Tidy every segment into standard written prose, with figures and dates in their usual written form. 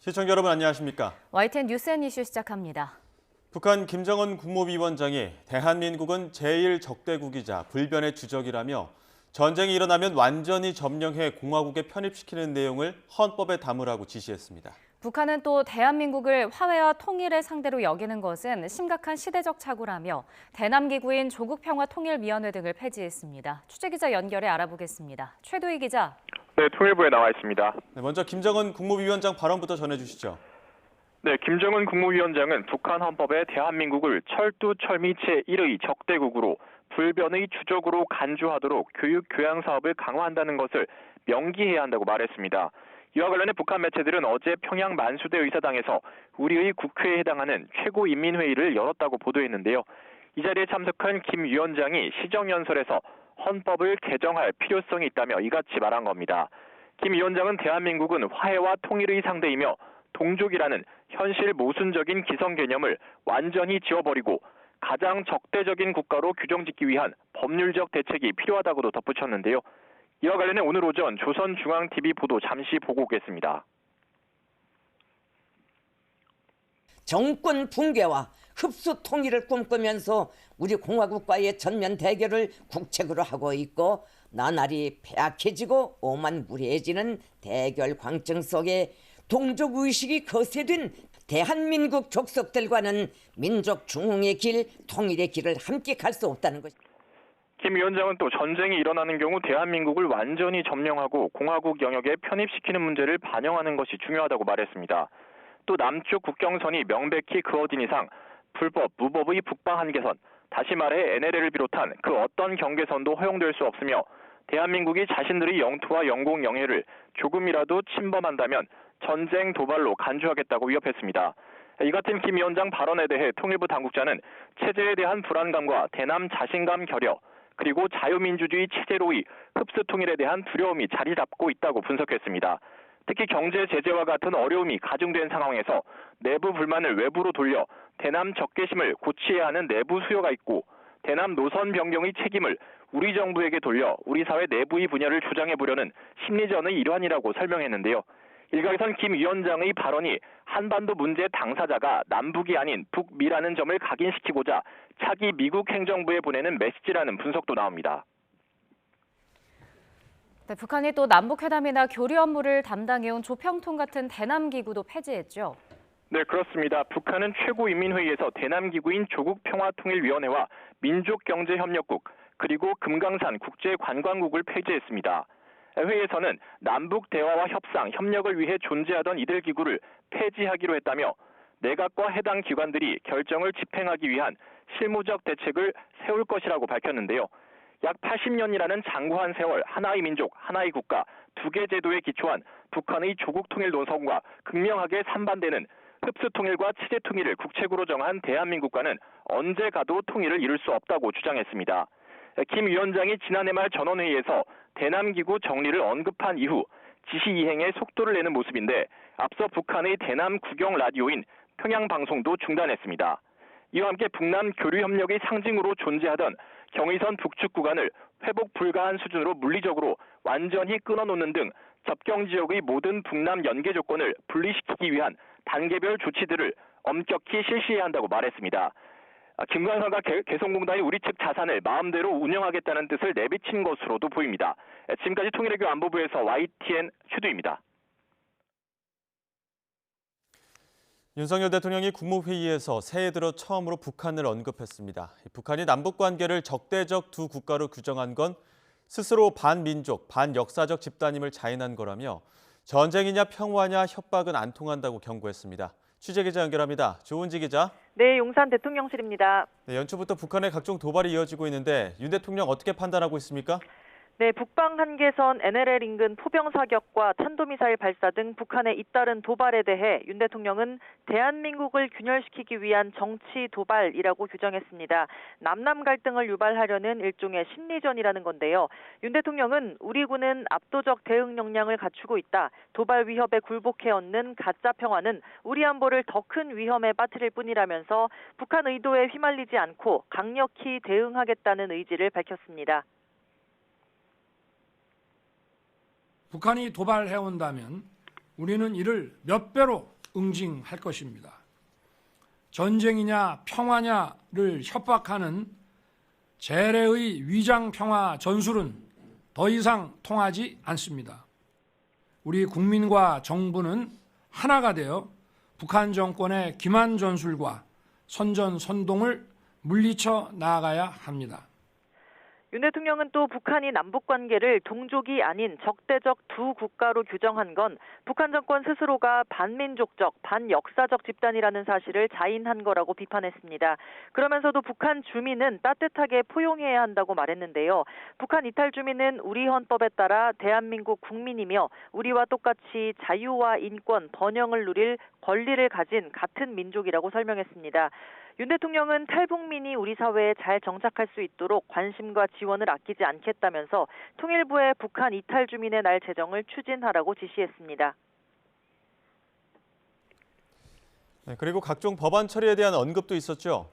시청자 여러분 안녕하십니까? YTN 뉴스앤이슈 시작합니다. 북한 김정은 국무위원장이 대한민국은 제1적대국이자 불변의 주적이라며 전쟁이 일어나면 완전히 점령해 공화국에 편입시키는 내용을 헌법에 담으라고 지시했습니다. 북한은 또 대한민국을 화해와 통일의 상대로 여기는 것은 심각한 시대적 착오라며 대남기구인 조국평화통일위원회 등을 폐지했습니다. 취재기자 연결해 알아보겠습니다. 최도희 기자. 네, 통일부에 나와 있습니다. 먼저 김정은 국무위원장 발언부터 전해주시죠. 네, 김정은 국무위원장은 북한 헌법에 대한민국을 철두철미 제1의 적대국으로 불변의 주적으로 간주하도록 교육, 교양 사업을 강화한다는 것을 명기해야 한다고 말했습니다. 이와 관련해 북한 매체들은 어제 평양 만수대 의사당에서 우리의 국회에 해당하는 최고인민회의를 열었다고 보도했는데요. 이 자리에 참석한 김 위원장이 시정연설에서 헌법을 개정할 필요성이 있다며 이같이 말한 겁니다. 김 위원장은 대한민국은 화해와 통일의 상대이며 동족이라는 현실 모순적인 기성 개념을 완전히 지워버리고 가장 적대적인 국가로 규정짓기 위한 법률적 대책이 필요하다고도 덧붙였는데요. 이와 관련해 오늘 오전 조선중앙TV 보도 잠시 보고 오겠습니다. 정권 붕괴와 흡수 통일을 꿈꾸면서 우리 공화국과의 전면 대결을 국책으로 하고 있고 나날이 폐악해지고 오만무리해지는 대결 광증 속에 동족의식이 거세된 대한민국 족속들과는 민족 중흥의 길, 통일의 길을 함께 갈 수 없다는 것입니다. 김 위원장은 또 전쟁이 일어나는 경우 대한민국을 완전히 점령하고 공화국 영역에 편입시키는 문제를 반영하는 것이 중요하다고 말했습니다. 또 남쪽 국경선이 명백히 그어진 이상 불법, 무법의 북방 한계선, 다시 말해 NLL을 비롯한 그 어떤 경계선도 허용될 수 없으며 대한민국이 자신들의 영토와 영공 영해를 조금이라도 침범한다면 전쟁 도발로 간주하겠다고 위협했습니다. 이 같은 김 위원장 발언에 대해 통일부 당국자는 체제에 대한 불안감과 대남 자신감 결여, 그리고 자유민주주의 체제로의 흡수 통일에 대한 두려움이 자리 잡고 있다고 분석했습니다. 특히 경제 제재와 같은 어려움이 가중된 상황에서 내부 불만을 외부로 돌려 대남 적개심을 고치해야 하는 내부 수요가 있고 대남 노선 변경의 책임을 우리 정부에게 돌려 우리 사회 내부의 분야를 주장해 보려는 심리전의 일환이라고 설명했는데요. 일각에선 김 위원장의 발언이 한반도 문제 당사자가 남북이 아닌 북미라는 점을 각인시키고자 차기 미국 행정부에 보내는 메시지라는 분석도 나옵니다. 네, 북한이 또 남북회담이나 교류 업무를 담당해온 조평통 같은 대남기구도 폐지했죠. 네, 그렇습니다. 북한은 최고인민회의에서 대남기구인 조국평화통일위원회와 민족경제협력국 그리고 금강산 국제관광국을 폐지했습니다. 회의에서는 남북 대화와 협상, 협력을 위해 존재하던 이들 기구를 폐지하기로 했다며 내각과 해당 기관들이 결정을 집행하기 위한 실무적 대책을 세울 것이라고 밝혔는데요. 약 80년이라는 장구한 세월 하나의 민족, 하나의 국가, 두 개 제도에 기초한 북한의 조국 통일 노선과 극명하게 상반되는 흡수 통일과 체제 통일을 국책으로 정한 대한민국과는 언제 가도 통일을 이룰 수 없다고 주장했습니다. 김 위원장이 지난해 말 전원회의에서 대남기구 정리를 언급한 이후 지시 이행에 속도를 내는 모습인데 앞서 북한의 대남 국영 라디오인 평양방송도 중단했습니다. 이와 함께 북남 교류협력의 상징으로 존재하던 경의선 북측 구간을 회복 불가한 수준으로 물리적으로 완전히 끊어놓는 등 접경지역의 모든 북남 연계 조건을 분리시키기 위한 단계별 조치들을 엄격히 실시해야 한다고 말했습니다. 김관선과 개성공단이 우리 측 자산을 마음대로 운영하겠다는 뜻을 내비친 것으로도 보입니다. 지금까지 통일외교 안보부에서 YTN 최두입니다. 윤석열 대통령이 국무회의에서 새해 들어 처음으로 북한을 언급했습니다. 북한이 남북관계를 적대적 두 국가로 규정한 건 스스로 반민족, 반역사적 집단임을 자인한 거라며 전쟁이냐 평화냐 협박은 안 통한다고 경고했습니다. 취재기자 연결합니다. 조은지 기자. 네, 용산 대통령실입니다. 네, 연초부터 북한의 각종 도발이 이어지고 있는데 윤 대통령 어떻게 판단하고 있습니까? 네, 북방 한계선 NLL 인근 포병 사격과 탄도미사일 발사 등 북한의 잇따른 도발에 대해 윤 대통령은 대한민국을 균열시키기 위한 정치 도발이라고 규정했습니다. 남남 갈등을 유발하려는 일종의 심리전이라는 건데요. 윤 대통령은 우리 군은 압도적 대응 역량을 갖추고 있다. 도발 위협에 굴복해 얻는 가짜 평화는 우리 안보를 더 큰 위험에 빠뜨릴 뿐이라면서 북한 의도에 휘말리지 않고 강력히 대응하겠다는 의지를 밝혔습니다. 북한이 도발해온다면 우리는 이를 몇 배로 응징할 것입니다. 전쟁이냐 평화냐를 협박하는 재래의 위장 평화 전술은 더 이상 통하지 않습니다. 우리 국민과 정부는 하나가 되어 북한 정권의 기만 전술과 선전선동을 물리쳐 나아가야 합니다. 윤 대통령은 또 북한이 남북 관계를 동족이 아닌 적대적 두 국가로 규정한 건 북한 정권 스스로가 반민족적, 반역사적 집단이라는 사실을 자인한 거라고 비판했습니다. 그러면서도 북한 주민은 따뜻하게 포용해야 한다고 말했는데요. 북한 이탈 주민은 우리 헌법에 따라 대한민국 국민이며 우리와 똑같이 자유와 인권, 번영을 누릴 권리를 가진 같은 민족이라고 설명했습니다. 윤 대통령은 탈북민이 우리 사회에 잘 정착할 수 있도록 관심과 지원을 아끼지 않겠다면서 통일부에 북한 이탈 주민의 날 제정을 추진하라고 지시했습니다. 네, 그리고 각종 법안 처리에 대한 언급도 있었죠.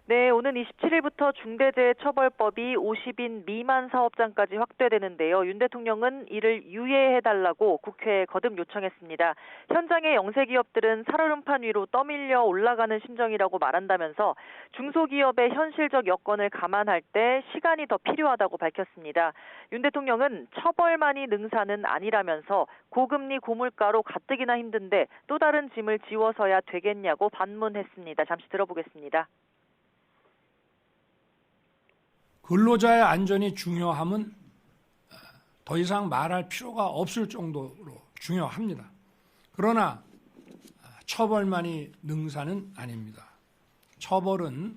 네, 오는 27일부터 중대재해처벌법이 50인 미만 사업장까지 확대되는데요. 윤 대통령은 이를 유예해달라고 국회에 거듭 요청했습니다. 현장의 영세기업들은 살얼음판 위로 떠밀려 올라가는 심정이라고 말한다면서 중소기업의 현실적 여건을 감안할 때 시간이 더 필요하다고 밝혔습니다. 윤 대통령은 처벌만이 능사는 아니라면서 고금리 고물가로 가뜩이나 힘든데 또 다른 짐을 지워서야 되겠냐고 반문했습니다. 잠시 들어보겠습니다. 근로자의 안전이 중요함은 더 이상 말할 필요가 없을 정도로 중요합니다. 그러나 처벌만이 능사는 아닙니다. 처벌은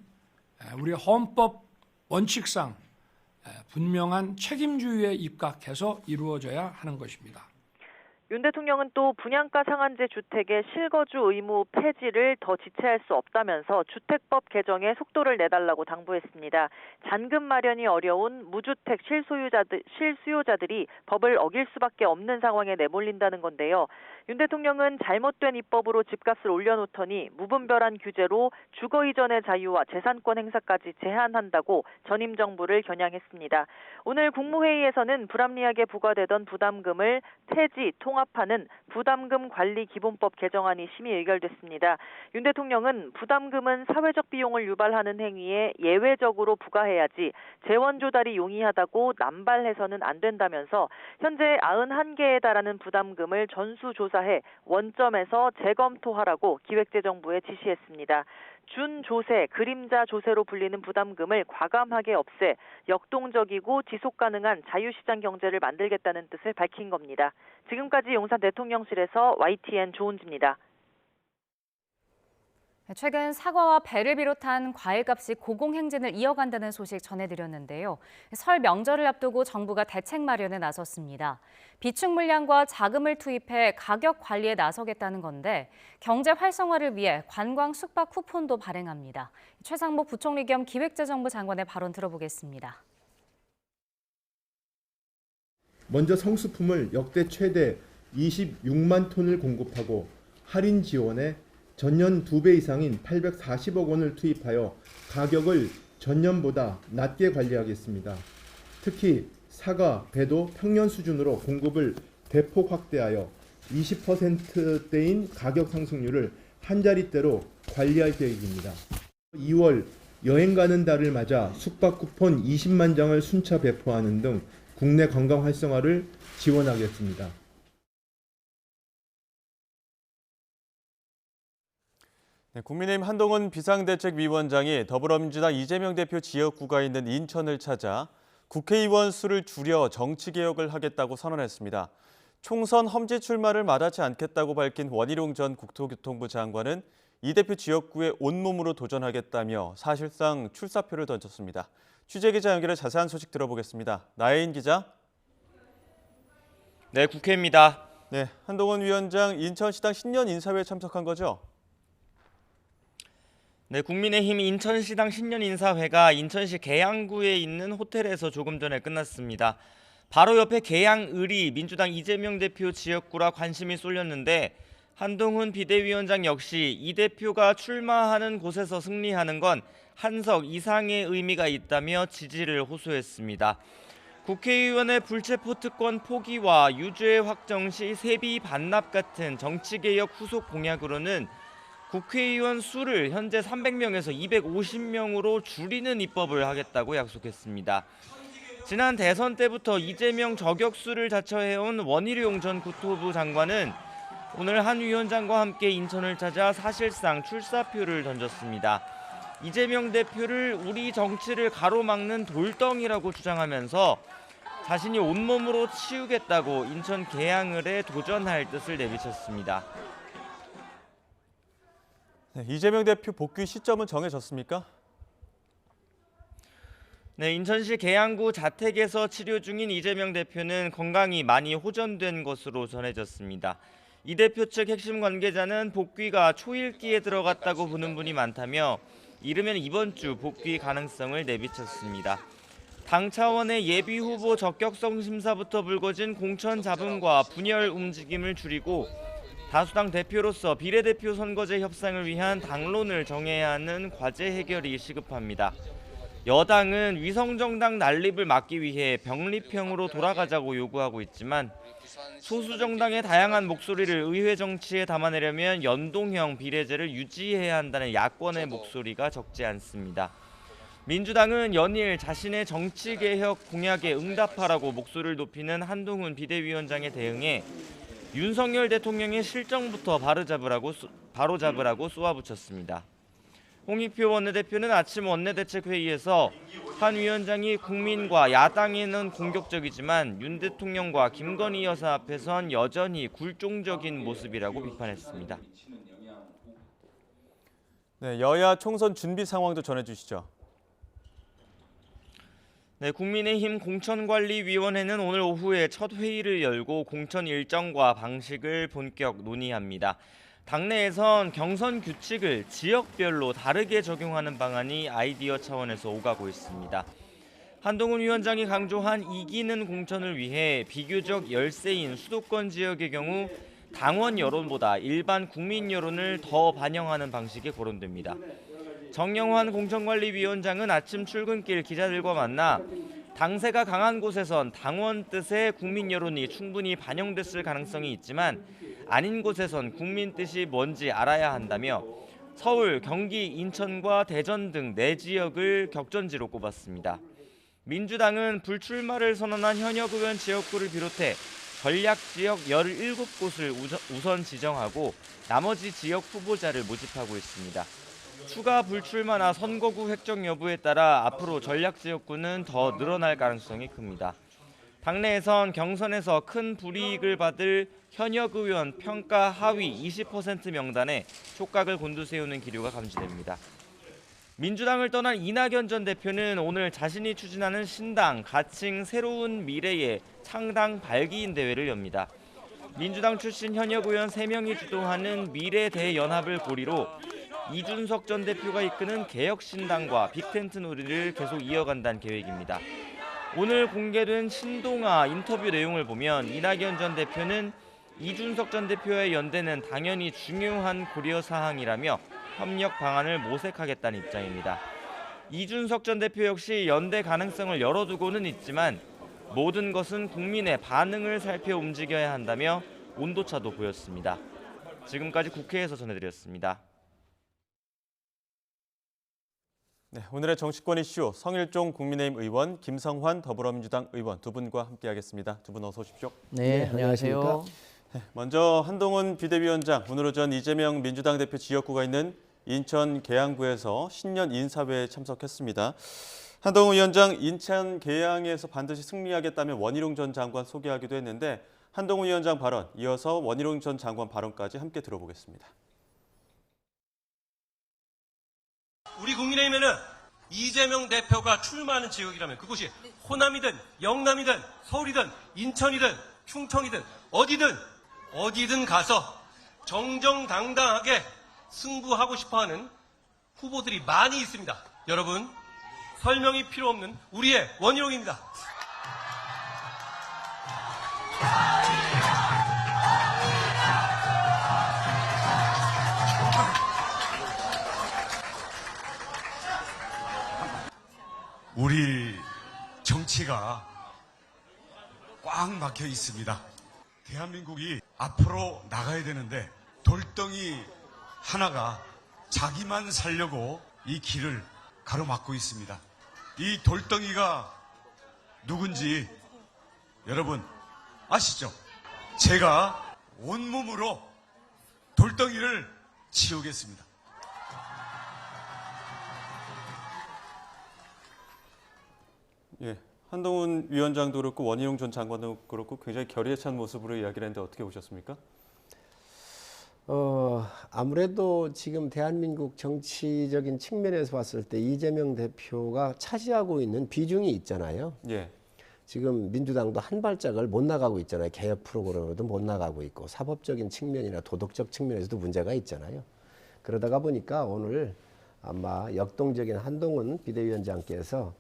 우리 헌법 원칙상 분명한 책임주의에 입각해서 이루어져야 하는 것입니다. 윤 대통령은 또 분양가 상한제 주택의 실거주 의무 폐지를 더 지체할 수 없다면서 주택법 개정에 속도를 내달라고 당부했습니다. 잔금 마련이 어려운 무주택 실수요자들이 법을 어길 수밖에 없는 상황에 내몰린다는 건데요. 윤 대통령은 잘못된 입법으로 집값을 올려놓더니 무분별한 규제로 주거 이전의 자유와 재산권 행사까지 제한한다고 전임 정부를 겨냥했습니다. 오늘 국무회의에서는 불합리하게 부과되던 부담금을 폐지, 통합하는 부담금 관리 기본법 개정안이 심의 의결됐습니다. 윤 대통령은 부담금은 사회적 비용을 유발하는 행위에 예외적으로 부과해야지 재원 조달이 용이하다고 남발해서는 안 된다면서 현재 91개에 달하는 부담금을 전수조사해 원점에서 재검토하라고 기획재정부에 지시했습니다. 준조세, 그림자 조세로 불리는 부담금을 과감하게 없애 역동적이고 지속가능한 자유시장 경제를 만들겠다는 뜻을 밝힌 겁니다. 지금까지 용산 대통령실에서 YTN 조은지입니다. 최근 사과와 배를 비롯한 과일값이 고공행진을 이어간다는 소식 전해드렸는데요. 설 명절을 앞두고 정부가 대책 마련에 나섰습니다. 비축 물량과 자금을 투입해 가격 관리에 나서겠다는 건데 경제 활성화를 위해 관광 숙박 쿠폰도 발행합니다. 최상목 부총리 겸 기획재정부 장관의 발언 들어보겠습니다. 먼저 성수품을 역대 최대 26만 톤을 공급하고 할인 지원에 전년 2배 이상인 840억 원을 투입하여 가격을 전년보다 낮게 관리하겠습니다. 특히 사과, 배도 평년 수준으로 공급을 대폭 확대하여 20%대인 가격 상승률을 한 자릿대로 관리할 계획입니다. 2월 여행 가는 달을 맞아 숙박 쿠폰 20만 장을 순차 배포하는 등 국내 관광 활성화를 지원하겠습니다. 네, 국민의힘 한동훈 비상대책위원장이 더불어민주당 이재명 대표 지역구가 있는 인천을 찾아 국회의원 수를 줄여 정치개혁을 하겠다고 선언했습니다. 총선 험지 출마를 마다치 않겠다고 밝힌 원희룡 전 국토교통부 장관은 이 대표 지역구에 온몸으로 도전하겠다며 사실상 출사표를 던졌습니다. 취재기자 연결해 자세한 소식 들어보겠습니다. 나혜인 기자. 네, 국회입니다. 네, 한동훈 위원장 인천시당 신년 인사회에 참석한 거죠? 네, 국민의힘 인천시당 신년인사회가 인천시 계양구에 있는 호텔에서 조금 전에 끝났습니다. 바로 옆에 계양을이 민주당 이재명 대표 지역구라 관심이 쏠렸는데 한동훈 비대위원장 역시 이 대표가 출마하는 곳에서 승리하는 건 한석 이상의 의미가 있다며 지지를 호소했습니다. 국회의원의 불체포 특권 포기와 유죄 확정 시 세비 반납 같은 정치개혁 후속 공약으로는 국회의원 수를 현재 300명에서 250명으로 줄이는 입법을 하겠다고 약속했습니다. 지난 대선 때부터 이재명 저격수를 자처해온 원희룡 전 국토부 장관은 오늘 한 위원장과 함께 인천을 찾아 사실상 출사표를 던졌습니다. 이재명 대표를 우리 정치를 가로막는 돌덩이라고 주장하면서 자신이 온몸으로 치우겠다고 인천 계양을에 도전할 뜻을 내비쳤습니다. 네, 이재명 대표 복귀 시점은 정해졌습니까? 네, 인천시 계양구 자택에서 치료 중인 이재명 대표는 건강이 많이 호전된 것으로 전해졌습니다. 이 대표 측 핵심 관계자는 복귀가 초읽기에 들어갔다고 보는 분이 많다며 이르면 이번 주 복귀 가능성을 내비쳤습니다. 당 차원의 예비 후보 적격성 심사부터 불거진 공천 잡음과 분열 움직임을 줄이고 다수당 대표로서 비례대표 선거제 협상을 위한 당론을 정해야 하는 과제 해결이 시급합니다. 여당은 위성정당 난립을 막기 위해 병립형으로 돌아가자고 요구하고 있지만 소수 정당의 다양한 목소리를 의회 정치에 담아내려면 연동형 비례제를 유지해야 한다는 야권의 목소리가 적지 않습니다. 민주당은 연일 자신의 정치개혁 공약에 응답하라고 목소리를 높이는 한동훈 비대위원장에 대응해 윤석열 대통령의 실정부터 바로잡으라고 쏘아붙였습니다. 홍익표 원내대표는 아침 원내대책회의에서 한 위원장이 국민과 야당에는 공격적이지만 윤 대통령과 김건희 여사 앞에선 여전히 굴종적인 모습이라고 비판했습니다. 네, 여야 총선 준비 상황도 전해주시죠. 네, 국민의힘 공천관리위원회는 오늘 오후에 첫 회의를 열고 공천 일정과 방식을 본격 논의합니다. 당내에선 경선 규칙을 지역별로 다르게 적용하는 방안이 아이디어 차원에서 오가고 있습니다. 한동훈 위원장이 강조한 이기는 공천을 위해 비교적 열세인 수도권 지역의 경우 당원 여론보다 일반 국민 여론을 더 반영하는 방식이 거론됩니다. 정영환 공천관리위원장은 아침 출근길 기자들과 만나 당세가 강한 곳에선 당원 뜻에 국민 여론이 충분히 반영됐을 가능성이 있지만 아닌 곳에선 국민 뜻이 뭔지 알아야 한다며 서울, 경기, 인천과 대전 등 4지역을 격전지로 꼽았습니다. 민주당은 불출마를 선언한 현역 의원 지역구를 비롯해 전략 지역 17곳을 우선 지정하고 나머지 지역 후보자를 모집하고 있습니다. 추가 불출마나 선거구 획정 여부에 따라 앞으로 전략 지역구는 더 늘어날 가능성이 큽니다. 당내에선 경선에서 큰 불이익을 받을 현역 의원 평가 하위 20% 명단에 촉각을 곤두세우는 기류가 감지됩니다. 민주당을 떠난 이낙연 전 대표는 오늘 자신이 추진하는 신당 가칭 새로운 미래의 창당 발기인 대회를 엽니다. 민주당 출신 현역 의원 3명이 주도하는 미래대연합을 고리로 이준석 전 대표가 이끄는 개혁신당과 빅텐트 놀이를 계속 이어간다는 계획입니다. 오늘 공개된 신동아 인터뷰 내용을 보면 이낙연 전 대표는 이준석 전 대표의 연대는 당연히 중요한 고려사항이라며 협력 방안을 모색하겠다는 입장입니다. 이준석 전 대표 역시 연대 가능성을 열어두고는 있지만 모든 것은 국민의 반응을 살펴 움직여야 한다며 온도차도 보였습니다. 지금까지 국회에서 전해드렸습니다. 네, 오늘의 정치권 이슈 성일종 국민의힘 의원, 김성환 더불어민주당 의원 두 분과 함께하겠습니다. 두 분 어서 오십시오. 네, 안녕하세요. 네, 먼저 한동훈 비대위원장, 오늘 오전 이재명 민주당 대표 지역구가 있는 인천 계양구에서 신년 인사회에 참석했습니다. 한동훈 위원장 인천 계양에서 반드시 승리하겠다며 원희룡 전 장관 소개하기도 했는데 한동훈 위원장 발언, 이어서 원희룡 전 장관 발언까지 함께 들어보겠습니다. 우리 국민의힘에는 이재명 대표가 출마하는 지역이라면 그곳이 호남이든 영남이든 서울이든 인천이든 충청이든 어디든 가서 정정당당하게 승부하고 싶어하는 후보들이 많이 있습니다. 여러분, 설명이 필요 없는 우리의 원희룡입니다. 우리 정치가 꽉 막혀 있습니다. 대한민국이 앞으로 나가야 되는데 돌덩이 하나가 자기만 살려고 이 길을 가로막고 있습니다. 이 돌덩이가 누군지 여러분 아시죠? 제가 온몸으로 돌덩이를 치우겠습니다. 예, 한동훈 위원장도 그렇고 원희룡 전 장관도 그렇고 굉장히 결의에 찬 모습으로 이야기를 했는데 어떻게 보셨습니까? 아무래도 지금 대한민국 정치적인 측면에서 봤을 때 이재명 대표가 차지하고 있는 비중이 있잖아요. 예. 지금 민주당도 한 발짝을 못 나가고 있잖아요. 개혁 프로그램으로도 못 나가고 있고 사법적인 측면이나 도덕적 측면에서도 문제가 있잖아요. 그러다가 보니까 오늘 아마 역동적인 한동훈 비대위원장께서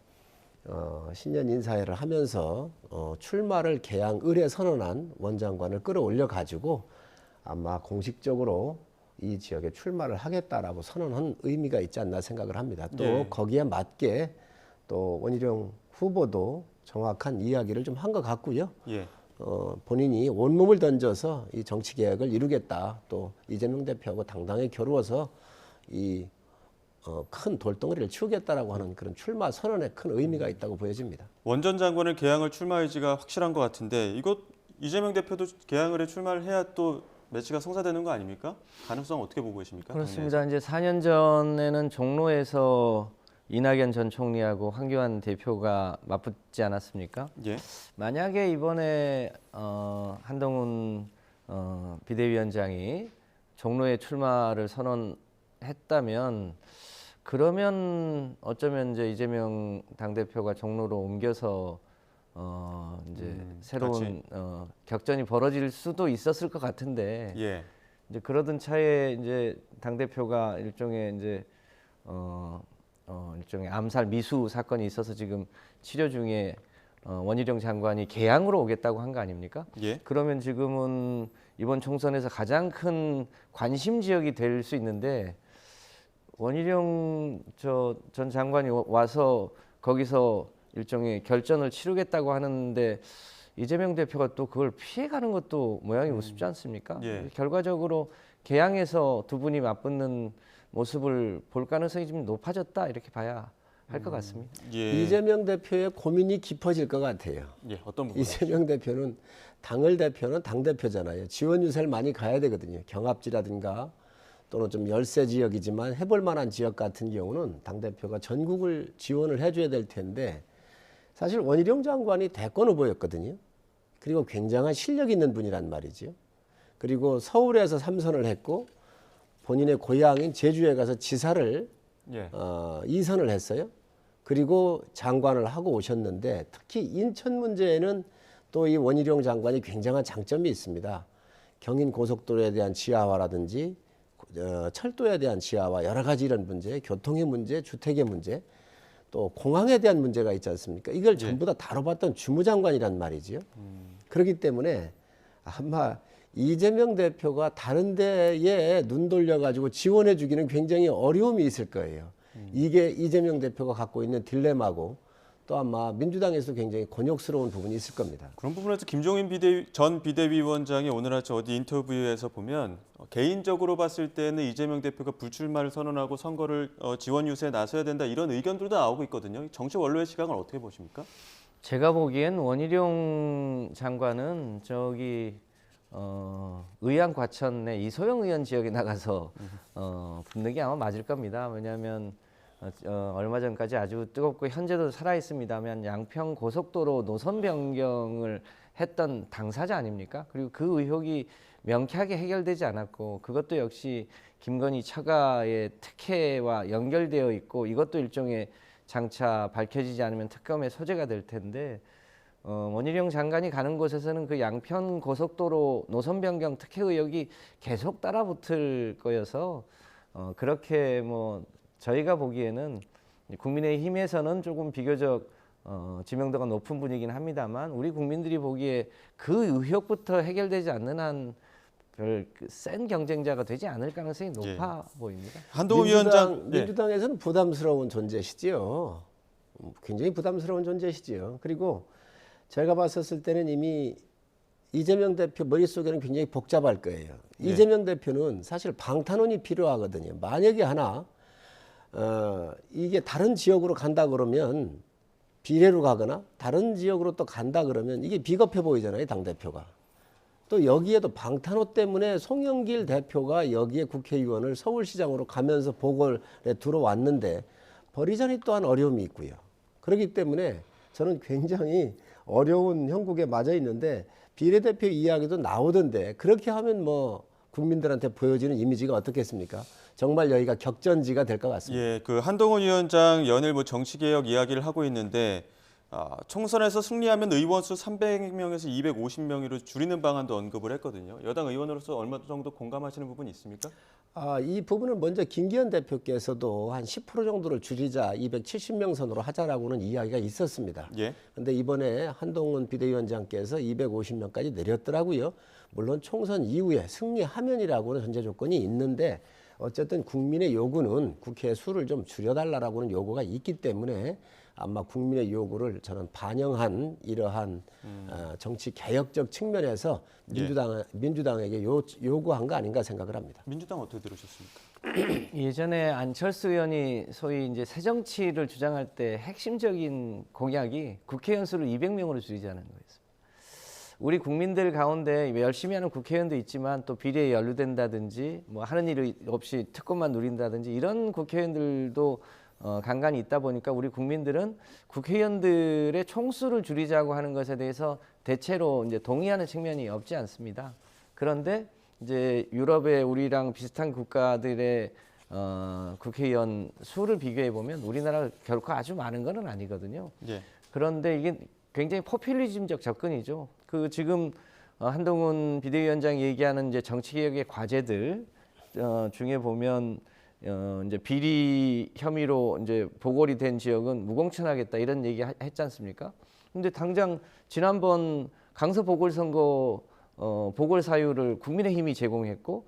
신년 인사회를 하면서 출마를 개항 의뢰 선언한 원장관을 끌어올려 가지고 아마 공식적으로 이 지역에 출마를 하겠다라고 선언한 의미가 있지 않나 생각을 합니다. 또 예. 거기에 맞게 또 원희룡 후보도 정확한 이야기를 좀 한 것 같고요. 예. 본인이 온몸을 던져서 이 정치 개혁을 이루겠다. 또 이재명 대표하고 당당히 겨루어서 이 큰 돌덩이를 치우겠다라고 하는 그런 출마 선언에 큰 의미가 있다고 보여집니다. 원 전 장관은 개항을 출마 의지가 확실한 것 같은데 이거 이재명 대표도 개항을 출마를 해야 또 매치가 성사되는 거 아닙니까? 가능성 어떻게 보고 계십니까? 그렇습니다. 이제 4년 전에는 종로에서 이낙연 전 총리하고 황교안 대표가 맞붙지 않았습니까? 예. 만약에 이번에 한동훈 비대위원장이 종로에 출마를 선언했다면 그러면 어쩌면 이제 이재명 당대표가 종로로 옮겨서 이제 새로운 격전이 벌어질 수도 있었을 것 같은데 예. 이제 그러던 차에 이제 당대표가 일종의 이제 일종의 암살 미수 사건이 있어서 지금 치료 중에 원희룡 장관이 개항으로 오겠다고 한 거 아닙니까? 예. 그러면 지금은 이번 총선에서 가장 큰 관심 지역이 될 수 있는데 원희룡 전 장관이 와서 거기서 일종의 결전을 치르겠다고 하는데 이재명 대표가 또 그걸 피해가는 것도 모양이 우습지 않습니까? 예. 결과적으로 개항에서 두 분이 맞붙는 모습을 볼 가능성이 좀 높아졌다 이렇게 봐야 할 것 같습니다. 예. 이재명 대표의 고민이 깊어질 것 같아요. 예. 어떤 부분? 이재명 대표는 당을 대표는 당 대표잖아요. 지원 유세를 많이 가야 되거든요. 경합지라든가 또는 좀 열세 지역이지만 해볼 만한 지역 같은 경우는 당 대표가 전국을 지원을 해줘야 될 텐데 사실 원희룡 장관이 대권 후보였거든요. 그리고 굉장한 실력 있는 분이란 말이죠. 그리고 서울에서 3선을 했고 본인의 고향인 제주에 가서 지사를 예. 2선을 했어요. 그리고 장관을 하고 오셨는데 특히 인천 문제에는 또 이 원희룡 장관이 굉장한 장점이 있습니다. 경인 고속도로에 대한 지하화라든지 철도에 대한 지하화 여러 가지 이런 문제, 교통의 문제, 주택의 문제, 또 공항에 대한 문제가 있지 않습니까? 이걸 전부 다 다뤄봤던 주무장관이란 말이지요. 그렇기 때문에 아마 이재명 대표가 다른 데에 눈 돌려가지고 지원해 주기는 굉장히 어려움이 있을 거예요. 이게 이재명 대표가 갖고 있는 딜레마고 또 아마 민주당에서도 굉장히 곤욕스러운 부분이 있을 겁니다. 그런 부분에서 김종인 전 비대위원장이 오늘 아침 어디 인터뷰에서 보면 개인적으로 봤을 때는 이재명 대표가 불출마를 선언하고 선거를 지원 유세에 나서야 된다 이런 의견들도 나오고 있거든요. 정치 원로의 시각을 어떻게 보십니까? 제가 보기엔 원희룡 장관은 저기 의왕 과천의 이소영 의원 지역에 나가서 붙는 게 아마 맞을 겁니다. 왜냐하면 얼마 전까지 아주 뜨겁고 현재도 살아 있습니다만 양평 고속도로 노선 변경을 했던 당사자 아닙니까? 그리고 그 의혹이 명쾌하게 해결되지 않았고 그것도 역시 김건희 처가의 특혜와 연결되어 있고 이것도 일종의 장차 밝혀지지 않으면 특검의 소재가 될 텐데 원희룡 장관이 가는 곳에서는 그 양평 고속도로 노선 변경 특혜 의혹이 계속 따라붙을 거여서 그렇게 뭐 저희가 보기에는 국민의힘에서는 조금 비교적 지명도가 높은 분이긴 합니다만 우리 국민들이 보기에 그 의혹부터 해결되지 않는 한 별 센 경쟁자가 되지 않을 가능성이 높아 보입니다. 한동훈 위원장 민주당에서는 부담스러운 존재시지요. 굉장히 부담스러운 존재시지요. 그리고 제가 봤었을 때는 이미 이재명 대표 머릿속에는 굉장히 복잡할 거예요. 네. 이재명 대표는 사실 방탄원이 필요하거든요. 만약에 하나 이게 다른 지역으로 간다 그러면 비례로 가거나 다른 지역으로 또 간다 그러면 이게 비겁해 보이잖아요, 당대표가. 또 여기에도 방탄호 때문에 송영길 대표가 여기에 국회의원을 서울시장으로 가면서 보궐에 들어왔는데 버리자니 또한 어려움이 있고요. 그렇기 때문에 저는 굉장히 어려운 형국에 맞아 있는데 비례대표 이야기도 나오던데 그렇게 하면 뭐 국민들한테 보여지는 이미지가 어떻겠습니까? 정말 여기가 격전지가 될 것 같습니다. 예, 그 한동훈 위원장 연일 뭐 정치개혁 이야기를 하고 있는데 총선에서 승리하면 의원 수 300명에서 250명으로 줄이는 방안도 언급을 했거든요. 여당 의원으로서 얼마 정도 공감하시는 부분이 있습니까? 이 부분은 먼저 김기현 대표께서도 한 10% 정도를 줄이자 270명 선으로 하자라고는 이야기가 있었습니다. 예. 근데 이번에 한동훈 비대위원장께서 250명까지 내렸더라고요. 물론 총선 이후에 승리하면이라고는 전제 조건이 있는데 어쨌든 국민의 요구는 국회 수를 좀 줄여달라라고는 요구가 있기 때문에 아마 국민의 요구를 저는 반영한 이러한 정치 개혁적 측면에서 민주당에게 요구한 거 아닌가 생각을 합니다. 민주당 어떻게 들으셨습니까? 예전에 안철수 의원이 소위 이제 새정치를 주장할 때 핵심적인 공약이 국회의원 수를 200명으로 줄이자는 거였습니다. 우리 국민들 가운데 열심히 하는 국회의원도 있지만 또 비리에 연루된다든지 뭐 하는 일 없이 특권만 누린다든지 이런 국회의원들도 간간히 있다 보니까 우리 국민들은 국회의원들의 총수를 줄이자고 하는 것에 대해서 대체로 이제 동의하는 측면이 없지 않습니다. 그런데 이제 유럽의 우리랑 비슷한 국가들의 국회의원 수를 비교해 보면 우리나라 결코 아주 많은 건 아니거든요. 예. 그런데 이게 굉장히 포퓰리즘적 접근이죠. 그 지금 한동훈 비대위원장이 얘기하는 이제 정치개혁의 과제들 중에 보면 이제 비리 혐의로 이제 보궐이 된 지역은 무공천하겠다 이런 얘기 했지 않습니까? 근데 당장 지난번 강서 보궐선거 보궐 사유를 국민의힘이 제공했고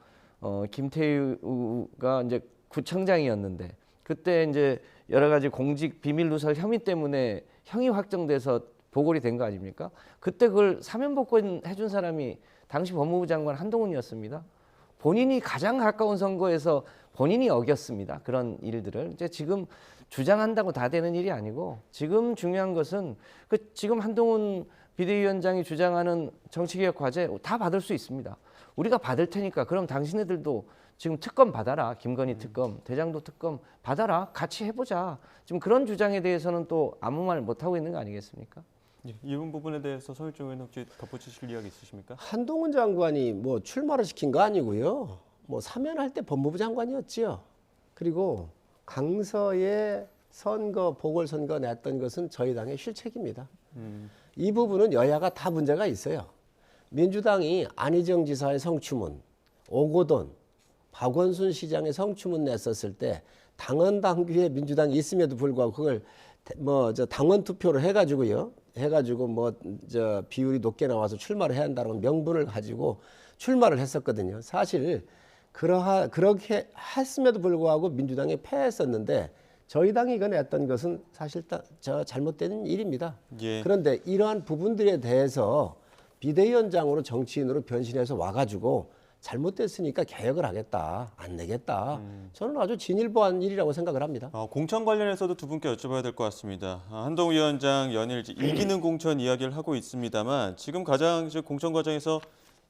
김태우가 이제 구청장이었는데 그때 이제 여러 가지 공직 비밀 누설 혐의 때문에 형이 확정돼서 보궐이 된 거 아닙니까? 그때 그걸 사면복권 해준 사람이 당시 법무부 장관 한동훈이었습니다. 본인이 가장 가까운 선거에서 본인이 어겼습니다. 그런 일들을 이제 지금 주장한다고 다 되는 일이 아니고 지금 중요한 것은 지금 한동훈 비대위원장이 주장하는 정치개혁 과제 다 받을 수 있습니다. 우리가 받을 테니까 그럼 당신네들도 지금 특검 받아라. 김건희 특검, 대장도 특검 받아라. 같이 해보자. 지금 그런 주장에 대해서는 또 아무 말 못하고 있는 거 아니겠습니까? 예, 이 부분에 대해서 성일종 의원 혹시 덧붙이실 이야기 있으십니까? 한동훈 장관이 뭐 출마를 시킨 거 아니고요. 뭐 사면할 때 법무부 장관이었지요. 그리고 강서에 선거 보궐선거 냈던 것은 저희 당의 실책입니다. 이 부분은 여야가 다 문제가 있어요. 민주당이 안희정 지사의 성추문, 오고돈, 박원순 시장의 성추문 냈었을 때 당원 당규에 민주당이 있음에도 불구하고 그걸 당원 투표를 해가지고요. 비율이 높게 나와서 출마를 해야 한다는 명분을 가지고 출마를 했었거든요. 사실 그렇게 했음에도 불구하고 민주당이 패했었는데 저희 당이 이거 냈던 것은 사실 잘못된 일입니다. 예. 그런데 이러한 부분들에 대해서 비대위원장으로 정치인으로 변신해서 와가지고 잘못됐으니까 개혁을 하겠다, 안 내겠다. 저는 아주 진일보한 일이라고 생각을 합니다. 공천 관련해서도 두 분께 여쭤봐야 될 것 같습니다. 한동훈 위원장 연일 이기는 공천 이야기를 하고 있습니다만 지금 가장 공천 과정에서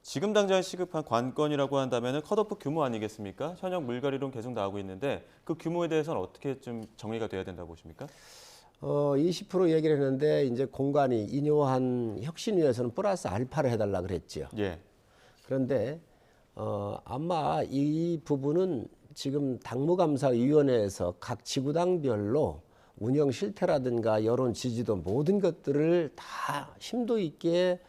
지금 당장 시급한 관건이라고 한다면 컷오프 규모 아니겠습니까? 현역 물갈이론 계속 나오고 있는데 그 규모에 대해서는 어떻게 좀 정리가 돼야 된다고 보십니까? 20% 얘기를 했는데 이제 공관이 인요한 혁신위에서는 플러스 알파를 해달라 그랬지요. 예. 그런데 아마 이 부분은 지금 당무감사위원회에서 각 지구당별로 운영 실태라든가 여론 지지도 모든 것들을 다 심도 있게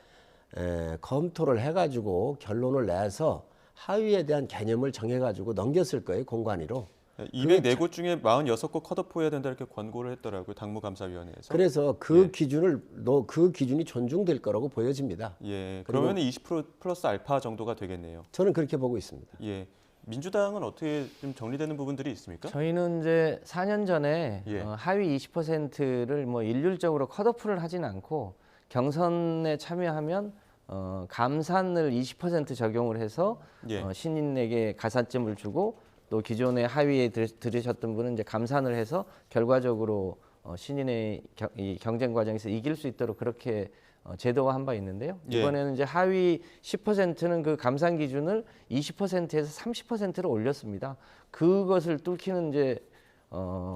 검토를 해가지고 결론을 내서 하위에 대한 개념을 정해가지고 넘겼을 거예요, 공관위로. 204곳 중에 46곳 컷오프해야 된다 이렇게 권고를 했더라고요, 당무감사위원회에서. 그래서 그 기준이 존중될 거라고 보여집니다. 예, 그러면 20% 플러스 알파 정도가 되겠네요. 저는 그렇게 보고 있습니다. 예, 민주당은 어떻게 좀 정리되는 부분들이 있습니까? 저희는 이제 4년 전에 하위 20%를 뭐 일률적으로 컷오프를 하진 않고 경선에 참여하면 감산을 20% 적용을 해서 예. 신인에게 가산점을 주고 또 기존에 하위에 들으셨던 분은 이제 감산을 해서 결과적으로 신인의 이 경쟁 과정에서 이길 수 있도록 그렇게 제도화한 바 있는데요. 예. 이번에는 이제 하위 10%는 그 감산 기준을 20%에서 30%로 올렸습니다. 그것을 뚫기는 이제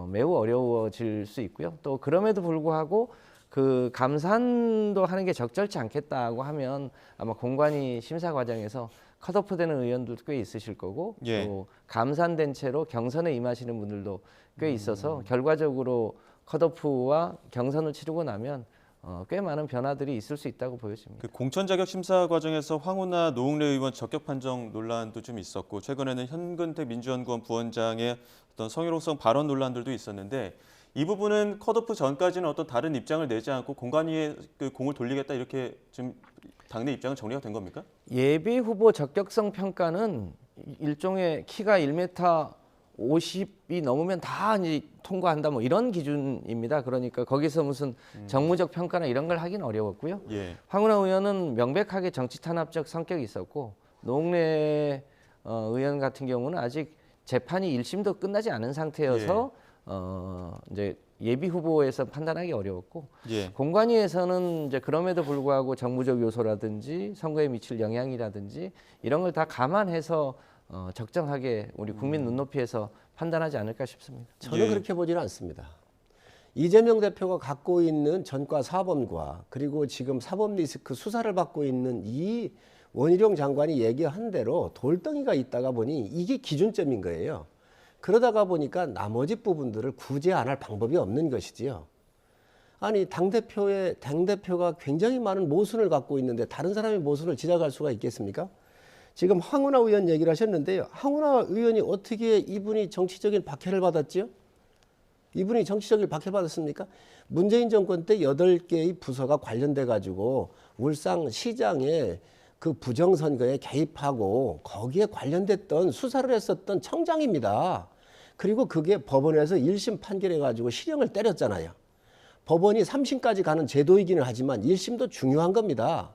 매우 어려워질 수 있고요. 또 그럼에도 불구하고 그 감산도 하는 게 적절치 않겠다고 하면 아마 공관위 심사 과정에서 컷오프되는 의원들도 꽤 있으실 거고 예. 또 감산된 채로 경선에 임하시는 분들도 꽤 있어서 결과적으로 컷오프와 경선을 치르고 나면 꽤 많은 변화들이 있을 수 있다고 보여집니다. 그 공천 자격 심사 과정에서 황운하 노웅래 의원 적격 판정 논란도 좀 있었고 최근에는 현근택 민주연구원 부원장의 어떤 성희롱성 발언 논란들도 있었는데 이 부분은 컷오프 전까지는 어떤 다른 입장을 내지 않고 공관위에 그 공을 돌리겠다 이렇게 지금 당내 입장은 정리가 된 겁니까? 예비 후보 적격성 평가는 일종의 키가 1m 50이 넘으면 다 이제 통과한다 뭐 이런 기준입니다. 그러니까 거기서 무슨 정무적 평가나 이런 걸 하긴 어려웠고요. 예. 황운하 의원은 명백하게 정치 탄압적 성격이 있었고 노웅래 의원 같은 경우는 아직 재판이 1심도 끝나지 않은 상태여서 이제 예비 후보에서 판단하기 어려웠고 예. 공관위에서는 이제 그럼에도 불구하고 정무적 요소라든지 선거에 미칠 영향이라든지 이런 걸 다 감안해서 적정하게 우리 국민 눈높이에서 판단하지 않을까 싶습니다. 저는 그렇게 보지는 않습니다. 이재명 대표가 갖고 있는 전과 사범과 그리고 지금 사법 리스크 수사를 받고 있는 이 원희룡 장관이 얘기한 대로 돌덩이가 있다가 보니 이게 기준점인 거예요. 그러다가 보니까 나머지 부분들을 구제 안 할 방법이 없는 것이지요. 아니 당대표가 굉장히 많은 모순을 갖고 있는데 다른 사람의 모순을 지적할 수가 있겠습니까? 지금 황운하 의원 얘기를 하셨는데요. 황운하 의원이 어떻게 이분이 정치적인 박해를 받았지요? 이분이 정치적인 박해 받았습니까? 문재인 정권 때 8개의 부서가 관련돼 가지고 울산시장에 그 부정선거에 개입하고 거기에 관련됐던 수사를 했었던 청장입니다. 그리고 그게 법원에서 1심 판결해 가지고 실형을 때렸잖아요. 법원이 3심까지 가는 제도이기는 하지만 1심도 중요한 겁니다.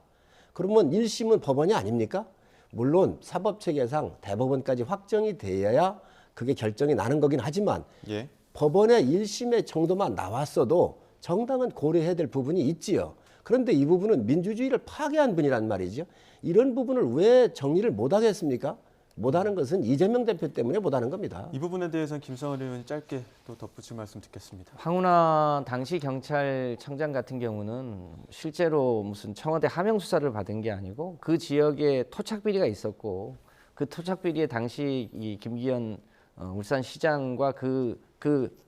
그러면 1심은 법원이 아닙니까? 물론 사법체계상 대법원까지 확정이 되어야 그게 결정이 나는 거긴 하지만 예. 법원의 1심의 정도만 나왔어도 정당은 고려해야 될 부분이 있지요. 그런데 이 부분은 민주주의를 파괴한 분이란 말이죠. 이런 부분을 왜 정리를 못하겠습니까? 못하는 것은 이재명 대표 때문에 못하는 겁니다. 이 부분에 대해서는 김성환 의원이 짧게 또 덧붙일 말씀 듣겠습니다. 황운하 당시 경찰청장 같은 경우는 실제로 무슨 청와대 하명 수사를 받은 게 아니고 그 지역에 토착 비리가 있었고 그 토착 비리에 당시 이 김기현 울산시장과 그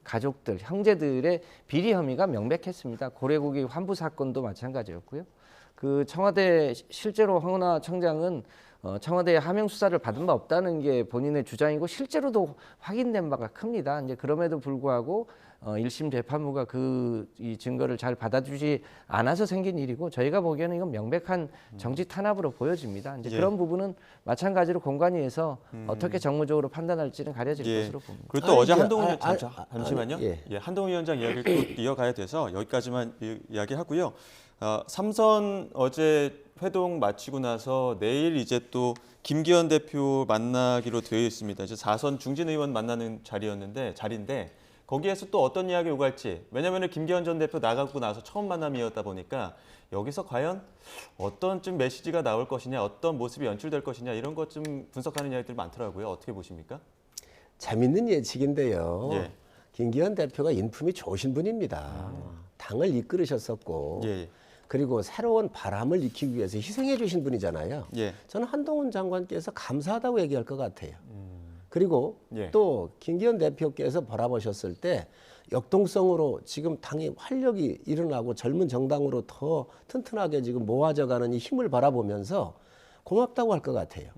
가족들 형제들의 비리 혐의가 명백했습니다. 고래고기 환부 사건도 마찬가지였고요. 그 청와대 실제로 황운하 청장은 청와대의 하명 수사를 받은 바 없다는 게 본인의 주장이고 실제로도 확인된 바가 큽니다. 이제 그럼에도 불구하고 1심 재판부가 이 증거를 잘 받아주지 않아서 생긴 일이고 저희가 보기에는 이건 명백한 정치 탄압으로 보여집니다. 이제 그런 부분은 마찬가지로 공관위에서 어떻게 정무적으로 판단할지는 가려질 것으로 봅니다. 그리고 또 어제 한동훈 잠시만요. 한동훈 위원장 이야기를 또 이어가야 돼서 여기까지만 이야기하고요. 삼선 어제 회동 마치고 나서 내일 이제 또 김기현 대표 만나기로 되어 있습니다. 이제 4선 중진 의원 만나는 자리인데 거기에서 또 어떤 이야기 오갈지 왜냐하면 김기현 전 대표 나가고 나서 처음 만남이었다 보니까 여기서 과연 어떤 좀 메시지가 나올 것이냐 어떤 모습이 연출될 것이냐 이런 것 좀 분석하는 이야기들 많더라고요. 어떻게 보십니까? 재밌는 예측인데요. 예. 김기현 대표가 인품이 좋으신 분입니다. 당을 이끌으셨었고 그리고 새로운 바람을 익히기 위해서 희생해 주신 분이잖아요. 저는 한동훈 장관께서 감사하다고 얘기할 것 같아요. 그리고 또 김기현 대표께서 바라보셨을 때 역동성으로 지금 당이 활력이 일어나고 젊은 정당으로 더 튼튼하게 지금 모아져가는 이 힘을 바라보면서 고맙다고 할 것 같아요.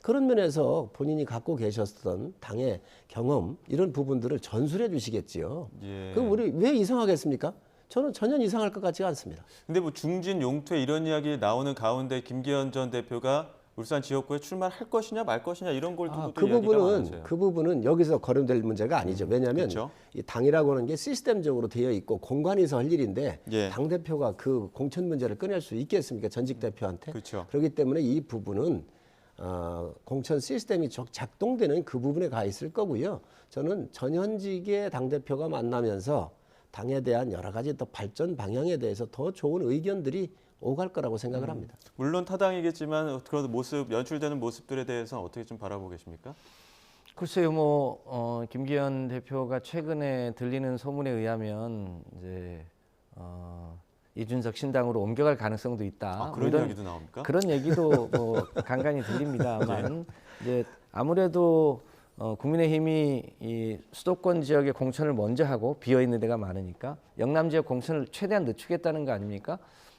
그런 면에서 본인이 갖고 계셨던 당의 경험 이런 부분들을 전수해 주시겠지요. 그럼 우리 왜 이상하겠습니까? 저는 전혀 이상할 것 같지가 않습니다. 근데 뭐 중진 용퇴 이런 이야기 나오는 가운데 김기현 전 대표가 울산 지역구에 출마를 할 것이냐 말 것이냐 이런 걸 두고도 그 이야기가 부분은 많으세요. 그 부분은 여기서 거론될 문제가 아니죠. 왜냐하면 그렇죠. 이 당이라고 하는 게 시스템적으로 되어 있고 공관위에서 할 일인데 예. 당 대표가 그 공천 문제를 꺼낼 수 있겠습니까? 전직 대표한테. 그렇죠. 그렇기 때문에 이 부분은 공천 시스템이 작동되는 그 부분에 가 있을 거고요. 저는 전현직의 당 대표가 만나면서 당에 대한 여러 가지 더 발전 방향에 대해서 더 좋은 의견들이 오갈 거라고 생각을 합니다. 물론 타당이겠지만 그런 모습 연출되는 모습들에 대해서 어떻게 좀 바라보고 계십니까? 글쎄요, 김기현 대표가 최근에 들리는 소문에 의하면 이제 이준석 신당으로 옮겨갈 가능성도 있다. 그런 이야기도 나옵니까? 그런 얘기도 간간히 들립니다만 이제 아무래도 국민의힘이 이 수도권 지역의 공천을 먼저 하고 비어 있는 데가 많으니까 영남 지역 공천을 최대한 늦추겠다는 거 아닙니까?